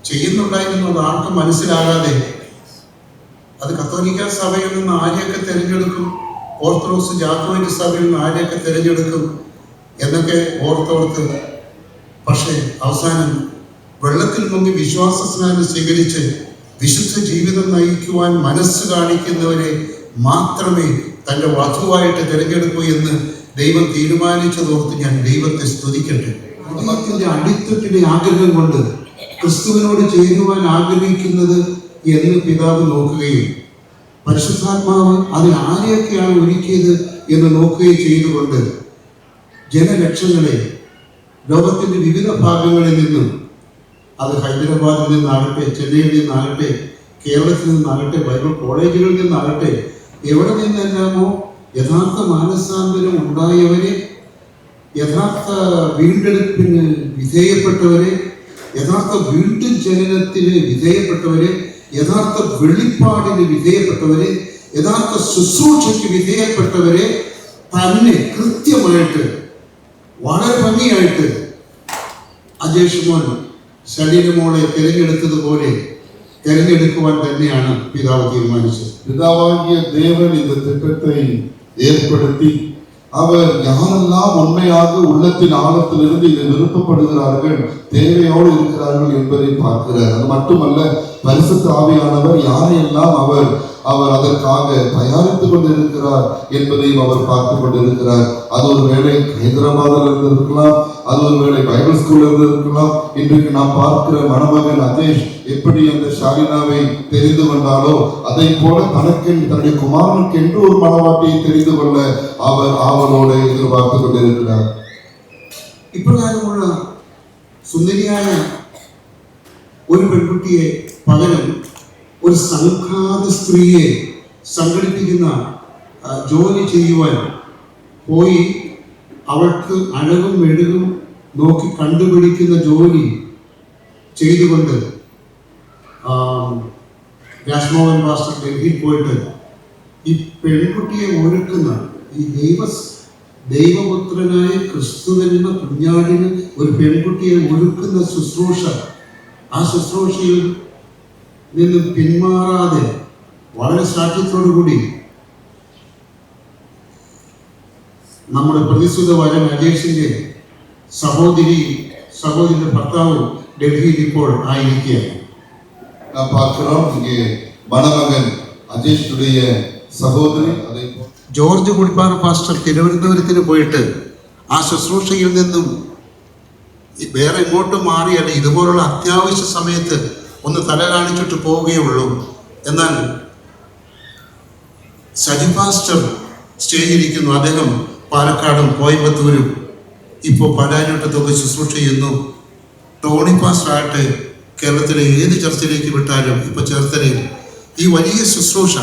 ചെയ്യുന്നുണ്ടായിരുന്നത് ആർക്കും മനസ്സിലാകാതെ അത് കത്തോലിക്ക സഭയിൽ നിന്ന് ആരെയൊക്കെ തിരഞ്ഞെടുക്കും, ഓർത്തഡോക്സ് ജാക്കോയിന്റ് സഭയിൽ നിന്ന് ആരെയൊക്കെ തിരഞ്ഞെടുക്കും എന്നൊക്കെ ഓർത്തോർത്ത് പക്ഷേ അവസാനം വെള്ളത്തിൽ മുങ്ങി വിശ്വാസ സ്നാനം സ്വീകരിച്ച് വിശുദ്ധ ജീവിതം നയിക്കുവാൻ മനസ്സ് കാണിക്കുന്നവരെ മാത്രമേ തൻ്റെ വധുവായിട്ട് തിരഞ്ഞെടുക്കൂ എന്ന് ദൈവം തീരുമാനിച്ചതോർത്ത് ഞാൻ ദൈവത്തെ സ്തുതിക്കട്ടെ. ഹൃദയത്തിൻ്റെ അടിത്തട്ടിലെ ആഗ്രഹം കൊണ്ട് ക്രിസ്തുവിനോട് ചേരുവാൻ ആഗ്രഹിക്കുന്നത് എന്ന് പിതാവ് നോക്കുകയും പരിശുദ്ധാത്മാവ് അതിൽ ആരെയൊക്കെയാണ് ഒരുക്കിയത് എന്ന് നോക്കുകയും ചെയ്തുകൊണ്ട് ജനലക്ഷങ്ങളെ ലോകത്തിൻ്റെ വിവിധ ഭാഗങ്ങളിൽ നിന്നും, അത് ഹൈദരാബാദിൽ നിന്നാകട്ടെ, ചെന്നൈയിൽ നിന്നാകട്ടെ, കേരളത്തിൽ നിന്നാകട്ടെ, ബൈബിൾ കോളേജുകളിൽ നിന്നാകട്ടെ, എവിടെ നിന്നെല്ലാമോ യഥാർത്ഥ മാനസാന്തരം ഉണ്ടായവരെ, യഥാർത്ഥ വീണ്ടെടുപ്പിന് വിധേയപ്പെട്ടവരെ, യഥാർത്ഥ വീണ്ടും ജനനത്തിന് വിധേയപ്പെട്ടവരെ, യഥാർത്ഥ വെളിപ്പാടിന് വിധേയപ്പെട്ടവരെ, യഥാർത്ഥ ശുശ്രൂഷയ്ക്ക് വിധേയപ്പെട്ടവരെ തന്നെ കൃത്യമായിട്ട് വളരെ ഭംഗിയായിട്ട് അജേഷ് മോൻ ശരീരമോളെ തിരഞ്ഞെടുത്തതുപോലെ തിരഞ്ഞെടുക്കുവാൻ തന്നെയാണ് പിതാവ് തീരുമാനിച്ചത്. பிதாவாகிய தேவன் இந்த திட்டத்தை ஏற்படுத்தி அவர் யாரெல்லாம் உண்மையாக உள்ளத்தின் ஆழத்திலிருந்து இதை விருப்பப்படுகிறார்கள், தேவையோடு இருக்கிறார்கள் என்பதை பார்க்கிறார். அது மட்டுமல்ல, பரிசுத்த ஆவியானவர் யாரையெல்லாம் அவர் அதற்காக தயாரித்துக் கொண்டிருக்கிறார் என்பதையும் அவர் பார்த்து கொண்டிருக்கிறார். அது ஒரு வேளை ஹைதராபாத்தில் இருந்திருக்கலாம், அது ஒரு வேளை பைபிள் ஸ்கூல்ல இருந்திருக்கலாம். இன்றைக்கு நாம் பார்க்கிற மணமகன் அஜேஷ் எப்படி அந்த ஷாலினாவை தெரிந்து கொண்டாலோ அதை போல தன்னுடைய குமாரனுக்கு என்று ஒரு மணவாட்டியை தெரிந்து கொள்ள அவர் ஆவலோடு எதிர்பார்த்து கொண்டிருக்கிறார். ഇപ്രകാരമുള്ള സുന്ദരിയായ ഒരു പെൺകുട്ടിയെ പകരം ഒരു സംഘാത സ്ത്രീയെ സംഘടിപ്പിക്കുന്ന ജോലി ചെയ്യുവാൻ പോയി അവൾക്ക് അഴകും മെഴുകും നോക്കി കണ്ടുപിടിക്കുന്ന ജോലി ചെയ്തുകൊണ്ട് രാജ്മോഹൻ മാസ്റ്റർ ഡൽഹിയിൽ പോയിട്ട് ഈ പെൺകുട്ടിയെ ഒരുക്കുന്ന ഈ ദൈവപുത്രനായ ക്രിസ്തുവെന്ന കുഞ്ഞാടിന് ഒരു പെൺകുട്ടിയെ ഒരുക്കുന്ന ശുശ്രൂഷ, ആ ശുശ്രൂഷയിൽ നിന്ന് പിന്മാറാതെ വളരെ സാക്ഷ്യത്തോടു കൂടി നമ്മുടെ പ്രതിസുത വരൻ അജേഷിന്റെ സഹോദരിയുടെ ഭർത്താവും ഡൽഹിയിൽ ഇപ്പോൾ ആയിരിക്കുകയാണ്. நாம் பார்க்கிறோம் இங்கே மணமகன் அஜேஷுடைய சகோதரி அதை ജോർജ് കുടിപ്പാറ പാസ്റ്റർ തിരുവനന്തപുരത്തിന് പോയിട്ട് ആ ശുശ്രൂഷയിൽ നിന്നും വേറെ എങ്ങോട്ടും മാറിയല്ല, ഇതുപോലുള്ള അത്യാവശ്യ സമയത്ത് ഒന്ന് തല കാണിച്ചിട്ട് പോവുകയുള്ളൂ. എന്നാൽ സജി പാസ്റ്റർ സ്റ്റേജിലിരിക്കുന്നു. അദ്ദേഹം പാലക്കാടും കോയമ്പത്തൂരും ഇപ്പോൾ പലാനോട്ടത്തൊക്കെ ശുശ്രൂഷ ചെയ്യുന്നു. ടോണി പാസ്റ്റർ ആകട്ടെ കേരളത്തിലെ ഏത് ചർച്ചിലേക്ക് വിട്ടാലും ഇപ്പോൾ ചേർത്തലയിൽ ഈ വലിയ ശുശ്രൂഷ,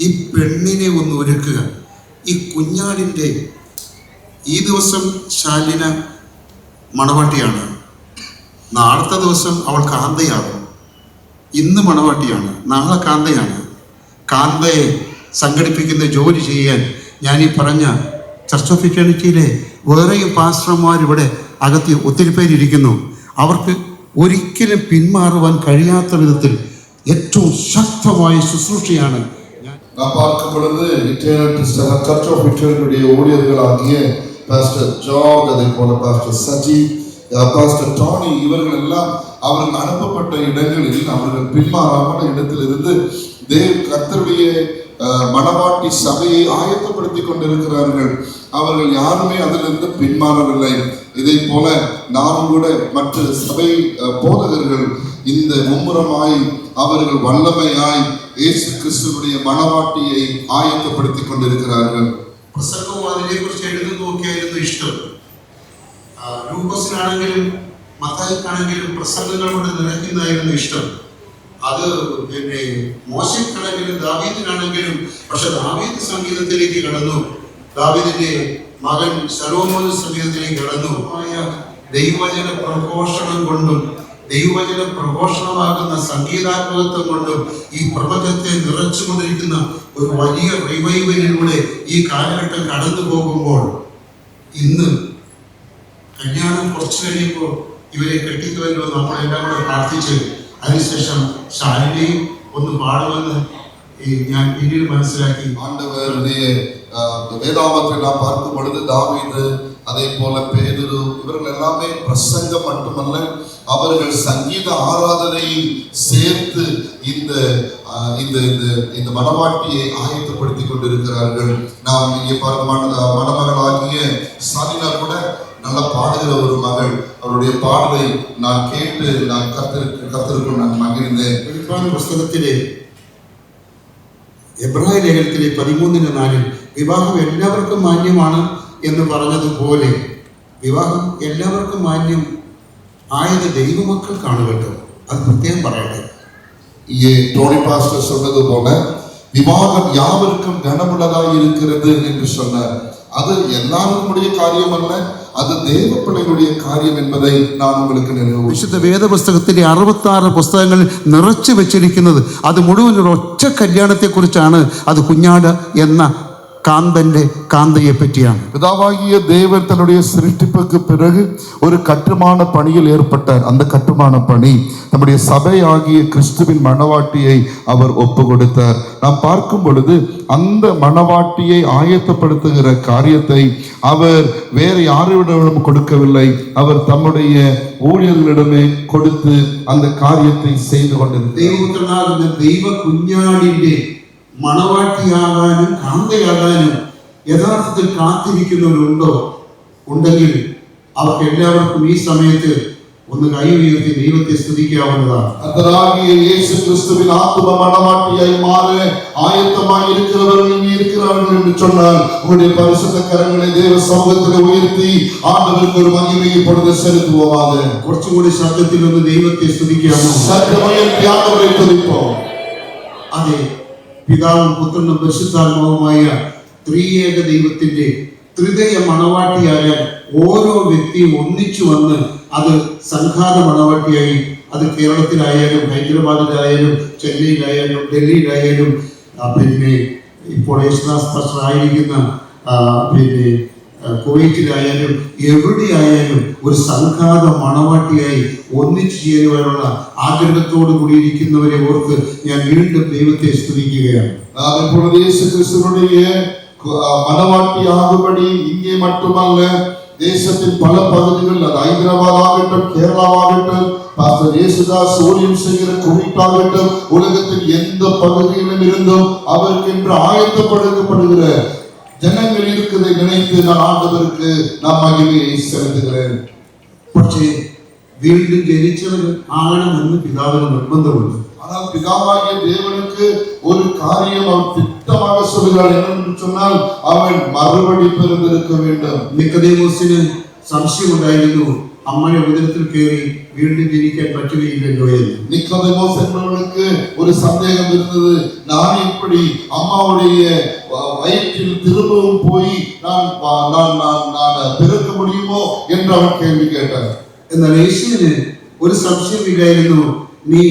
ഈ പെണ്ണിനെ ഒന്ന് ഒരുക്കുക. ഈ കുഞ്ഞാടിൻ്റെ ഈ ദിവസം ശാലിന മണവാട്ടിയാണ്, നാളത്തെ ദിവസം അവൾ കാന്തയാകും. ഇന്ന് മണവാട്ടിയാണ്, നാളെ കാന്തയാണ്. കാന്തയെ സംഘടിപ്പിക്കുന്ന ജോലി ചെയ്യാൻ ഞാൻ ഈ പറഞ്ഞ ചർച്ച് ഓഫ് ഇറ്റേണിറ്റിയിലെ വേറെയും പാസ്റ്റർമാർ ഇവിടെ അകത്ത് ഒത്തിരി പേരിയ്ക്കുന്നു. അവർക്ക് ഒരിക്കലും പിന്മാറുവാൻ കഴിയാത്ത വിധത്തിൽ ഏറ്റവും ശക്തമായ ശുശ്രൂഷയാണ്. நாம் பார்க்கும் பொழுது சர்ச் ஆஃப் இட்டர்னிட்டியுடைய ஊழியர்களாகிய பாஸ்டர் ஜார்ஜ், அதே போல பாஸ்டர் சஜி, பாஸ்டர் டானி, இவர்கள் எல்லாம் அவர்கள் அனுப்பப்பட்ட இடங்களில் அவர்கள் பின்மாறாமல் இடத்திலிருந்து கர்த்தருடைய மணவாட்டி சபையை ஆயத்தப்படுத்திக் கொண்டிருக்கிறார்கள். அவர்கள் யாருமே அதிலிருந்து பின்மாறவில்லை. இதை போல நானும் கூட மற்ற சபை போதகர்கள் இந்த மும்முரமாய் அவர்கள் வல்லமையாய் യേശു ക്രിസ്തുവിന്റെ മണവാട്ടിയെ ആയത്തപ്പെടുത്തി കൊണ്ടിരിക്കുകയാണ്. പ്രസംഗവും അതിനെക്കുറിച്ച് എഴുതി നോക്കിയായിരുന്നു ഇഷ്ടം. ലൂക്കോസിനാണെങ്കിലും മത്തായിക്കാണെങ്കിലും പ്രസംഗങ്ങൾ കൊണ്ട് നിറയ്ക്കുന്നതായിരുന്നു ഇഷ്ടം. അത് പിന്നെ മോശയ്ക്കാണെങ്കിലും ദാവീദിനാണെങ്കിലും. പക്ഷെ ദാവീദ് സംഗീതത്തിലേക്ക് കടന്നു, ദാവീദിന്റെ മകൻ ശലോമോൻ സംഗീതത്തിലേക്ക് കടന്നു. ദൈവവചന പ്രഘോഷണം കൊണ്ടും ദൈവവചന പ്രഘോഷണമാകുന്ന സംഗീതാത്മകത്വം കൊണ്ടും ഈ പ്രപഞ്ചത്തെ നിറച്ചുകൊണ്ടിരിക്കുന്ന ഒരു വലിയ റിവൈവലിലൂടെ ഈ കാലഘട്ടം കടന്നു പോകുമ്പോൾ ഇന്ന് കല്യാണം കുറച്ച് കഴിയുമ്പോൾ ഇവരെ കെട്ടിക്കുമല്ലോ നമ്മളെല്ലാം കൂടെ പ്രാർത്ഥിച്ച് അതിനുശേഷം ശാലിനെയും ഒന്ന് പാടുമെന്ന് ഞാൻ പിന്നീട് മനസ്സിലാക്കി. ஆண்டவருடைய வேதாகமத்தை நாம் பார்க்கும் பொழுது தாவீது, அதே போல பேதுரு, இவர்கள் எல்லாமே பிரசங்கம் மட்டுமல்ல, அவர்கள் சங்கீத ஆராதனையும் சேர்த்து இந்த இந்த இந்த மனவாட்டியை ஆயத்தப்படுத்தி கொண்டிருக்கிறார்கள். நாம் இங்கே பார்க்க மணமகளாகிய சாலினா கூட நல்லா பாடுகிற ஒரு மகள். அவருடைய பாடலை நான் கேட்டு நான் கத்திருக்கும் நான் மகிழ்ந்தேன். വെളിപ്പാട് പുസ്തകത്തിലെ എബ്രായ ലേഖനത്തിലെ 13:4 വിവാഹം എല്ലാവർക്കും മാന്യമാണ് എന്ന് പറഞ്ഞതുപോലെ വിവാഹം എല്ലാവർക്കും മാന്യം ആയത് ദൈവമക്കൾക്കാണ് കേട്ടോ. അത് പ്രത്യേകം പറയട്ടെ. டோனி பாஸ்டர் சொன்னது போல விவாகம் யாவருக்கும் கனமுள்ளதாய் இருக்கிறது என்று சொன்னார். அது எல்லாருடைய காரியம் அல்ல, அது தேவ பிள்ளைகளுடைய காரியம் என்பதை நான் உங்களுக்கு நினைவு. വിശുദ്ധ വേദപുസ്തകത്തിലെ 66 പുസ്തകങ്ങൾ നിറച്ചു വെച്ചിരിക്കുന്നത് അത് മുഴുവൻ ഒരു ഒറ്റ കല്യാണത്തെക്കുറിച്ചാണ്. അത് കുഞ്ഞാട് എന്ന കാന്തന്റെ കാന്തയെ പറ്റിയാണ്. பிதாவாகிய தேவன் தன்னுடைய சிருஷ்டிப்புக்கு பிறகு ஒரு கட்டுமான பணியில் ஏற்பட்டார். அந்த கட்டுமான பணி நம்முடைய சபை ஆகிய கிறிஸ்துவின் மணவாட்டியை அவர் ஒப்பு கொடுத்தார். நாம் பார்க்கும் பொழுது அந்த மணவாட்டியை ஆயத்தப்படுத்துகிற காரியத்தை அவர் வேறு யாரிடமும் கொடுக்கவில்லை. அவர் தம்முடைய ஊழியர்களிடமே கொடுத்து அந்த காரியத்தை செய்து கொண்டிருந்தார். ദൈവ കുഞ്ഞാടിന്റെ മണവാട്ടിയാകാനും കാന്തയാകാനും യഥാർത്ഥത്തിൽ കാത്തിരിക്കുന്നവരുണ്ടോ? ഉണ്ടെങ്കിൽ അവർക്ക് എല്ലാവർക്കും ഈ സമയത്ത് ഒന്ന് കൈ ഉയർത്തി ദൈവത്തെ സ്തുതിക്കാവുന്നതാണ്. கர்த்தராகிய இயேசு கிறிஸ்துவின் ஆத்தும மணவாட்டியாய் மாற ஆயத்தமாய் இருக்கிறவர்கள் இங்கே இருக்கிறார்கள் என்று சொன்னால் உங்களுடைய பரிசுத்த கரங்களை தேவ சமூகத்தில் உயர்த்தி ஆண்டவருக்கு ஒரு மகிமையை பொழுது செலுத்துவோமாக. കുറച്ചും കൂടി ശബ്ദത്തിൽ ഒന്ന് ദൈവത്തെ സ്തുതിക്കാമോ? சற்றமுயர்த்தி ஆண்டவரை துதிப்போம். അതെ, പിതാവും പുത്രനും പരിശുദ്ധാത്മാവുമായ ത്രിയേക ദൈവത്തിന്റെ ത്രിതയ മണവാട്ടിയായ ഓരോ വ്യക്തിയും ഒന്നിച്ചു വന്ന് അത് സംഘാത മണവാട്ടിയായി, അത് കേരളത്തിലായാലും ഹൈദരാബാദിലായാലും ചെന്നൈയിലായാലും ഡൽഹിയിലായാലും പിന്നെ ഇപ്പോൾ യേശുദാസ് പാസ്റ്റർ ആയിരിക്കുന്ന പിന്നെ കുവൈറ്റിലായാലും എവിടെയായാലും ഒരു സംഘാത മണവാട്ടിയായി ഒന്നിച്ചു ചേരുവാനുള്ള ആഗ്രഹത്തോടു കൂടിയിരിക്കുന്നവരെ ഓർത്ത് ഞാൻ വീണ്ടും ദൈവത്തെ സ്തുതിക്കുകയാണ്. மனவாட்டி ஆகும்படி இங்கே மட்டுமல்ல, தேசத்தின் பல பகுதிகள், அது ஹைதராபாத் ஆகட்டும், கேரளாவாகட்டும், பாஸ்டர் இயேசுதாஸ் ஊழியம் செய்கிற குவைட்டாகட்டும், உலகத்தின் எந்த பகுதியிலும் இருந்தும் அவருக்கென்று ஆயத்தப்படுத்தப்படுகிற ஜனங்கள் இருக்கிறதை நினைத்து நான் ஆண்டவருக்கு நான் மகிமையை செலுத்துகிறேன். പക്ഷേ വീണ്ടും ജനിച്ചവർ ആകണമെന്ന് പിതാവിന് നിർബന്ധമുണ്ട്. ஆனால் பிதாவாகிய தேவனுக்கு ஒரு காரியம் அவர் திட்டமாக சொல்கிறார். என்னென்று சொன்னால் அவன் மறுபடி பிறந்திருக்க வேண்டும். നിക്കോദേമോസിന് സംശയമുണ്ടായിരുന്നു, അമ്മയുടെ ഉദരത്തിൽ കയറി വീണ്ടും ജനിക്കാൻ പറ്റുകയില്ലല്ലോ എന്ന്. நிக்கோதேமோஸ் என்பவனுக்கு ஒரு சந்தேகம் இருந்தது. நான் இப்படி அம்மாவுடைய வயிற்றில் திரும்பவும் போய் நான் பிறக்க முடியுமோ என்று அவன் கேள்வி கேட்டான். എന്നാൽ യേശുവിന് ഒരു സംശയമില്ലായിരുന്നു. നീ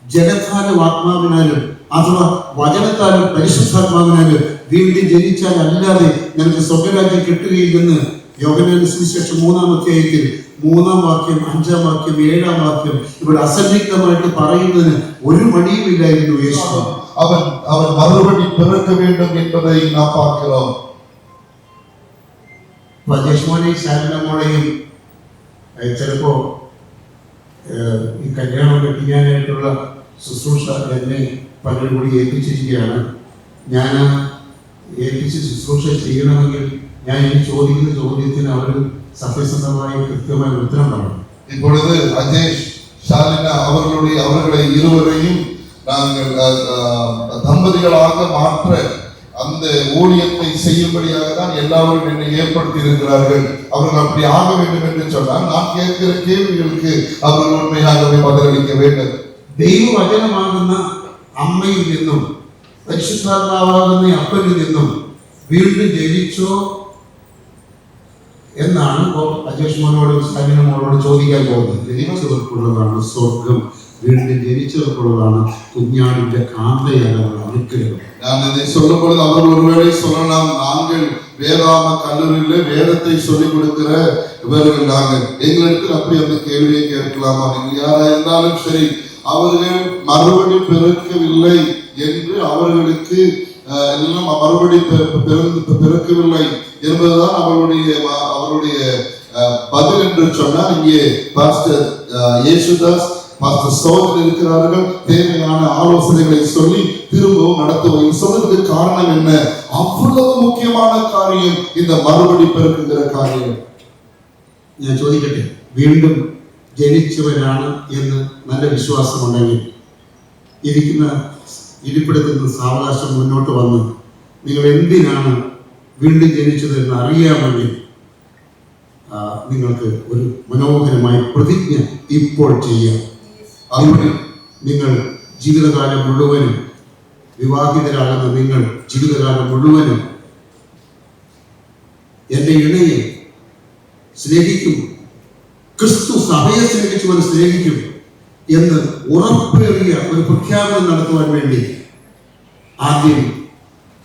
ജലത്താലും ആത്മാവിനാലും അഥവാ വചനത്താലും പരിശുദ്ധാത്മാവിനാലും വീണ്ടും ജനിച്ചാൽ അല്ലാതെ നിനക്ക് സ്വർഗ്ഗരാജ്യം കിട്ടുകയില്ലെന്ന് യോഹന്നാന്റെ സുവിശേഷം 3-ാം അധ്യായത്തിൽ 3-ാം വാക്യം, 5-ാം വാക്യം, 7-ാം വാക്യം ഇവിടെ അസന്നിഗ്ധമായിട്ട് പറയുന്നതിന് ഒരു മടിയുമില്ലായിരുന്നു യേശു. அவன் மறுபடி பிறக்க வேண்டும் என்பதை நாம் பார்க்கிறோம். യജമാനെയും ശാരദമോളെയും ചിലപ്പോ ഈ കല്യാണം കഴിക്കാനായിട്ടുള്ള ശുശ്രൂഷ എന്നെ പലരും കൂടി ഏൽപ്പിച്ചിരിക്കുകയാണ്. ഞാൻ ഏൽപ്പിച്ച് ശുശ്രൂഷ ചെയ്യണമെങ്കിൽ ഞാൻ ഈ ചോദിക്കുന്ന ചോദ്യത്തിന് അവർ സത്യസന്ധമായി കൃത്യമായ ഉത്തരം പറയണം. இப்பொழுது அஜேஷ், ஷாலினா அவர்களை இருவரையும் நாங்கள் தம்பதிகளாக மாற்ற அந்த ஊழியத்தை செய்யும்படியாக தான் எல்லாரும் என்னை ஏற்படுத்தி இருக்கிறார்கள். அவர்கள் அப்படி ஆக வேண்டும் என்று சொன்னால் நான் கேட்கிற கேள்விகளுக்கு அவர்கள் உண்மையாகவே பதிலளிக்க வேண்டும். ദൈവവചനമാകുന്ന അമ്മയിൽ നിന്നും പരിശുദ്ധാത്മാവാകുന്ന അപ്പനിൽ നിന്നും വീണ്ടും ജനിച്ചോ എന്നാണ് ഇപ്പോൾ അജേഷ് മോനോട് സൈന മോനോട് ചോദിക്കാൻ പോകുന്നത്. ജനിച്ചവർക്കുള്ളതാണ് സ്വർഗം, വീണ്ടും ജനിച്ചവർക്കുള്ളതാണ് കുഞ്ഞാടിന്റെ കാന്തയായ അനുഗ്രഹം. நான் இதை சொல்லும் பொழுது அவர் ஒருவேளை சொல்லலாம், நாங்கள் வேதாம கல்லூரியில வேதத்தை சொல்லிக் கொடுக்கிற இவர்கள் நாங்கள், எங்களிடத்தில் அப்படி அந்த கேள்வியை கேட்கலாமா? நீங்கள் யாரா இருந்தாலும் சரி, அவர்கள் மறுபடி பிறக்கவில்லை என்று அவர்களுக்கு எல்லாம் மறுபடி பிறக்கவில்லை என்பதுதான் அவருடைய பதில் என்று சொன்னார். இங்கே பாஸ்டர் இயேசுதாஸ், பாஸ்டர் சோதன் இருக்கிறார்கள். தேவையான ஆலோசனைகளை சொல்லி திரும்பவும் நடத்துவோம். சொல்றதுக்கு காரணம் என்ன? அவ்வளவு முக்கியமான காரியம் இந்த மறுபடி பிறக்குகிற காரியம். ഞാൻ ചോദിക്കട്ടെ, വീണ്ടും ജനിച്ചവരാണ് എന്ന് നല്ല വിശ്വാസമുണ്ടെങ്കിൽ ഇരിപ്പിടത്തിൽ സാവകാശം മുന്നോട്ട് വന്ന് നിങ്ങൾ എന്തിനാണ് വീണ്ടും ജനിച്ചതെന്ന് അറിയാമെങ്കിൽ നിങ്ങൾക്ക് ഒരു മനോഹരമായ പ്രതിജ്ഞ ഇപ്പോൾ ചെയ്യാം. അതുകൊണ്ട് നിങ്ങൾ ജീവിതകാലം മുഴുവനും, വിവാഹിതരാകുന്ന നിങ്ങൾ ജീവിതകാലം മുഴുവനും എൻ്റെ ഇണയെ സ്നേഹിക്കും, ക്രിസ്തു സഭയെ സ്നേഹിച്ചവർ സ്നേഹിക്കും എന്ന് ഉറപ്പേറിയ ഒരു പ്രഖ്യാപനം നടത്തുവാൻ വേണ്ടി ആദ്യം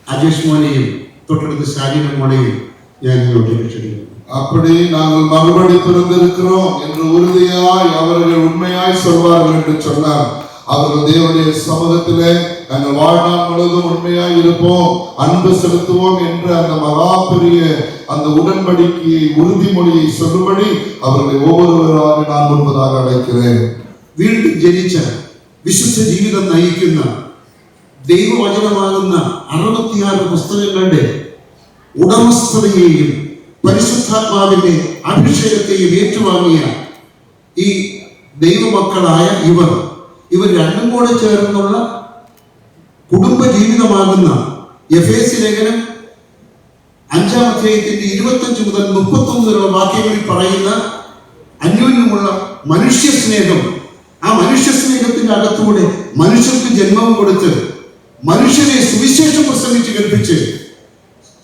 അജേഷ് മോനെയും തൊട്ടടുത്ത് ഷാജിന മോനെയും ഞാൻ നിങ്ങളോട് ക്ഷണിക്കുന്നു. அப்படி நாங்கள் மறுபடி பிறந்திருக்கிறோம் என்று உறுதியாய் அவர்கள் உண்மையாய் சொல்வார்கள் என்று சொன்னார். அவர்கள் தேவனுடைய சமூகத்திலே நாங்கள் வாழ்நாள் முழுவதும் உண்மையாய் இருப்போம், அன்பு செலுத்துவோம் என்ற அந்த மகா பெரிய அந்த உடன்படிக்கையை, உறுதிமொழியை சொல்லும்படி அவர்களை ஒவ்வொருவராக நான் முன்பதாக அழைக்கிறேன். വീണ്ടും ജനിച്ച വിശുദ്ധ ജീവിതം നയിക്കുന്ന ദൈവവചനമാകുന്ന 66 പുസ്തകങ്ങളുടെ ഉടമസ്ഥതയെയും പരിശുദ്ധാത്മാവിന്റെ അഭിഷേകത്തെയും ഏറ്റുവാങ്ങിയ ഈ ദൈവമക്കളായ ഇവർ രണ്ടും കൂടെ ചേർന്നുള്ള കുടുംബ ജീവിതമാകുന്ന എഫേസ്യ ലേഖനം 5-ാം അധ്യായത്തിന്റെ 25 മുതൽ 31 വരെയുള്ള വാക്യങ്ങളിൽ പറയുന്ന അന്യോന്യമുള്ള മനുഷ്യ സ്നേഹം, ആ മനുഷ്യ സ്നേഹത്തിന്റെ അകത്തൂടെ മനുഷ്യർക്ക് ജന്മം കൊടുത്ത് മനുഷ്യരെ സുവിശേഷം പ്രസംഗിച്ച് കൽപ്പിച്ച്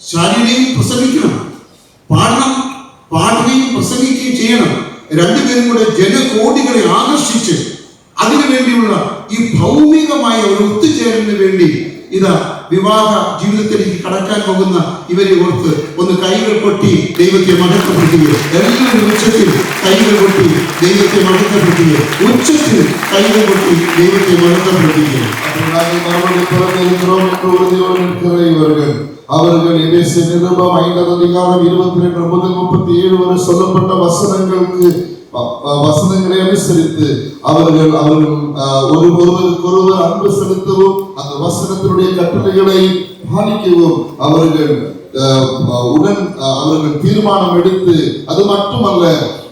ശാരീരികം പ്രസംഗിക്കണം, പാടുകയും പ്രസംഗിക്കുകയും ചെയ്യണം. രണ്ടുപേരും കൂടെ ജനകോടികളെ ആകർഷിച്ച് അതിനുവേണ്ടിയുള്ള ഈ ഭൗമികമായ ഒരു ഒത്തുചേരലിന് വേണ്ടി ഇതാ വിവാഹ ജീവിതത്തിലേക്ക് കടക്കാൻ പോകുന്ന ഇവരെ ഓർത്ത് ഒന്ന് കൈകൾ കൊട്ടി ദൈവത്തെ മഹത്വപ്പെടുത്തുകയോ, എല്ലാവരും ഉച്ചത്തിൽ കൈകൾ കൊട്ടി ദൈവത്തെ മഹത്വപ്പെടുത്തുകയോ, ഉച്ചത്തിൽ കൈകൾ കൊട്ടി ദൈവത്തെ മഹത്വപ്പെടുത്തുകയോ. அவர்கள் எபேசிய நிருபம் 5-வது அதிகாரம் 22 முதல் 37 வரை சொல்லப்பட்ட வசனங்களை அனுசரித்து அவர்கள் ஒருவருக்கொருவர் அன்பு செலுத்தவும் அந்த வசனத்தினுடைய கட்டளைகளை பாலிக்கவும் அவர்கள் தீர்மானம் எடுத்து, அது மட்டுமல்ல,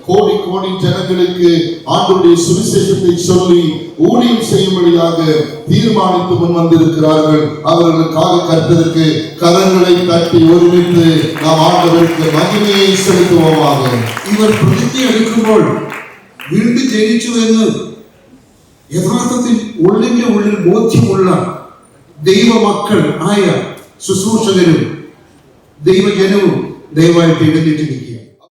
கோடி கோடி ஜனங்களுக்கு ஆண்டவருடைய சுவிசேஷத்தை சொல்லி ஊழியம் செய்யும்படியாக தீர்மானித்து முன் வந்திருக்கிறார்கள். அவர்களுக்காக கர்த்தருக்கு கரங்களை தட்டி ஒருமித்து நாம் ஆண்டவருக்கு மகிமையை செலுத்துவோமாக. ഇവർ പ്രതിജ്ഞ എടുക്കുമ്പോൾ വീണ്ടും ജനിച്ചു എന്ന് യഥാർത്ഥത്തിൽ ഉള്ളിൽ ബോധ്യമുള്ള ദൈവമക്കൾ ആയ ശുശ്രൂഷകരും ദൈവജനവും ദയവായിട്ട് എഴുന്നേറ്റ് നിൽക്കുക.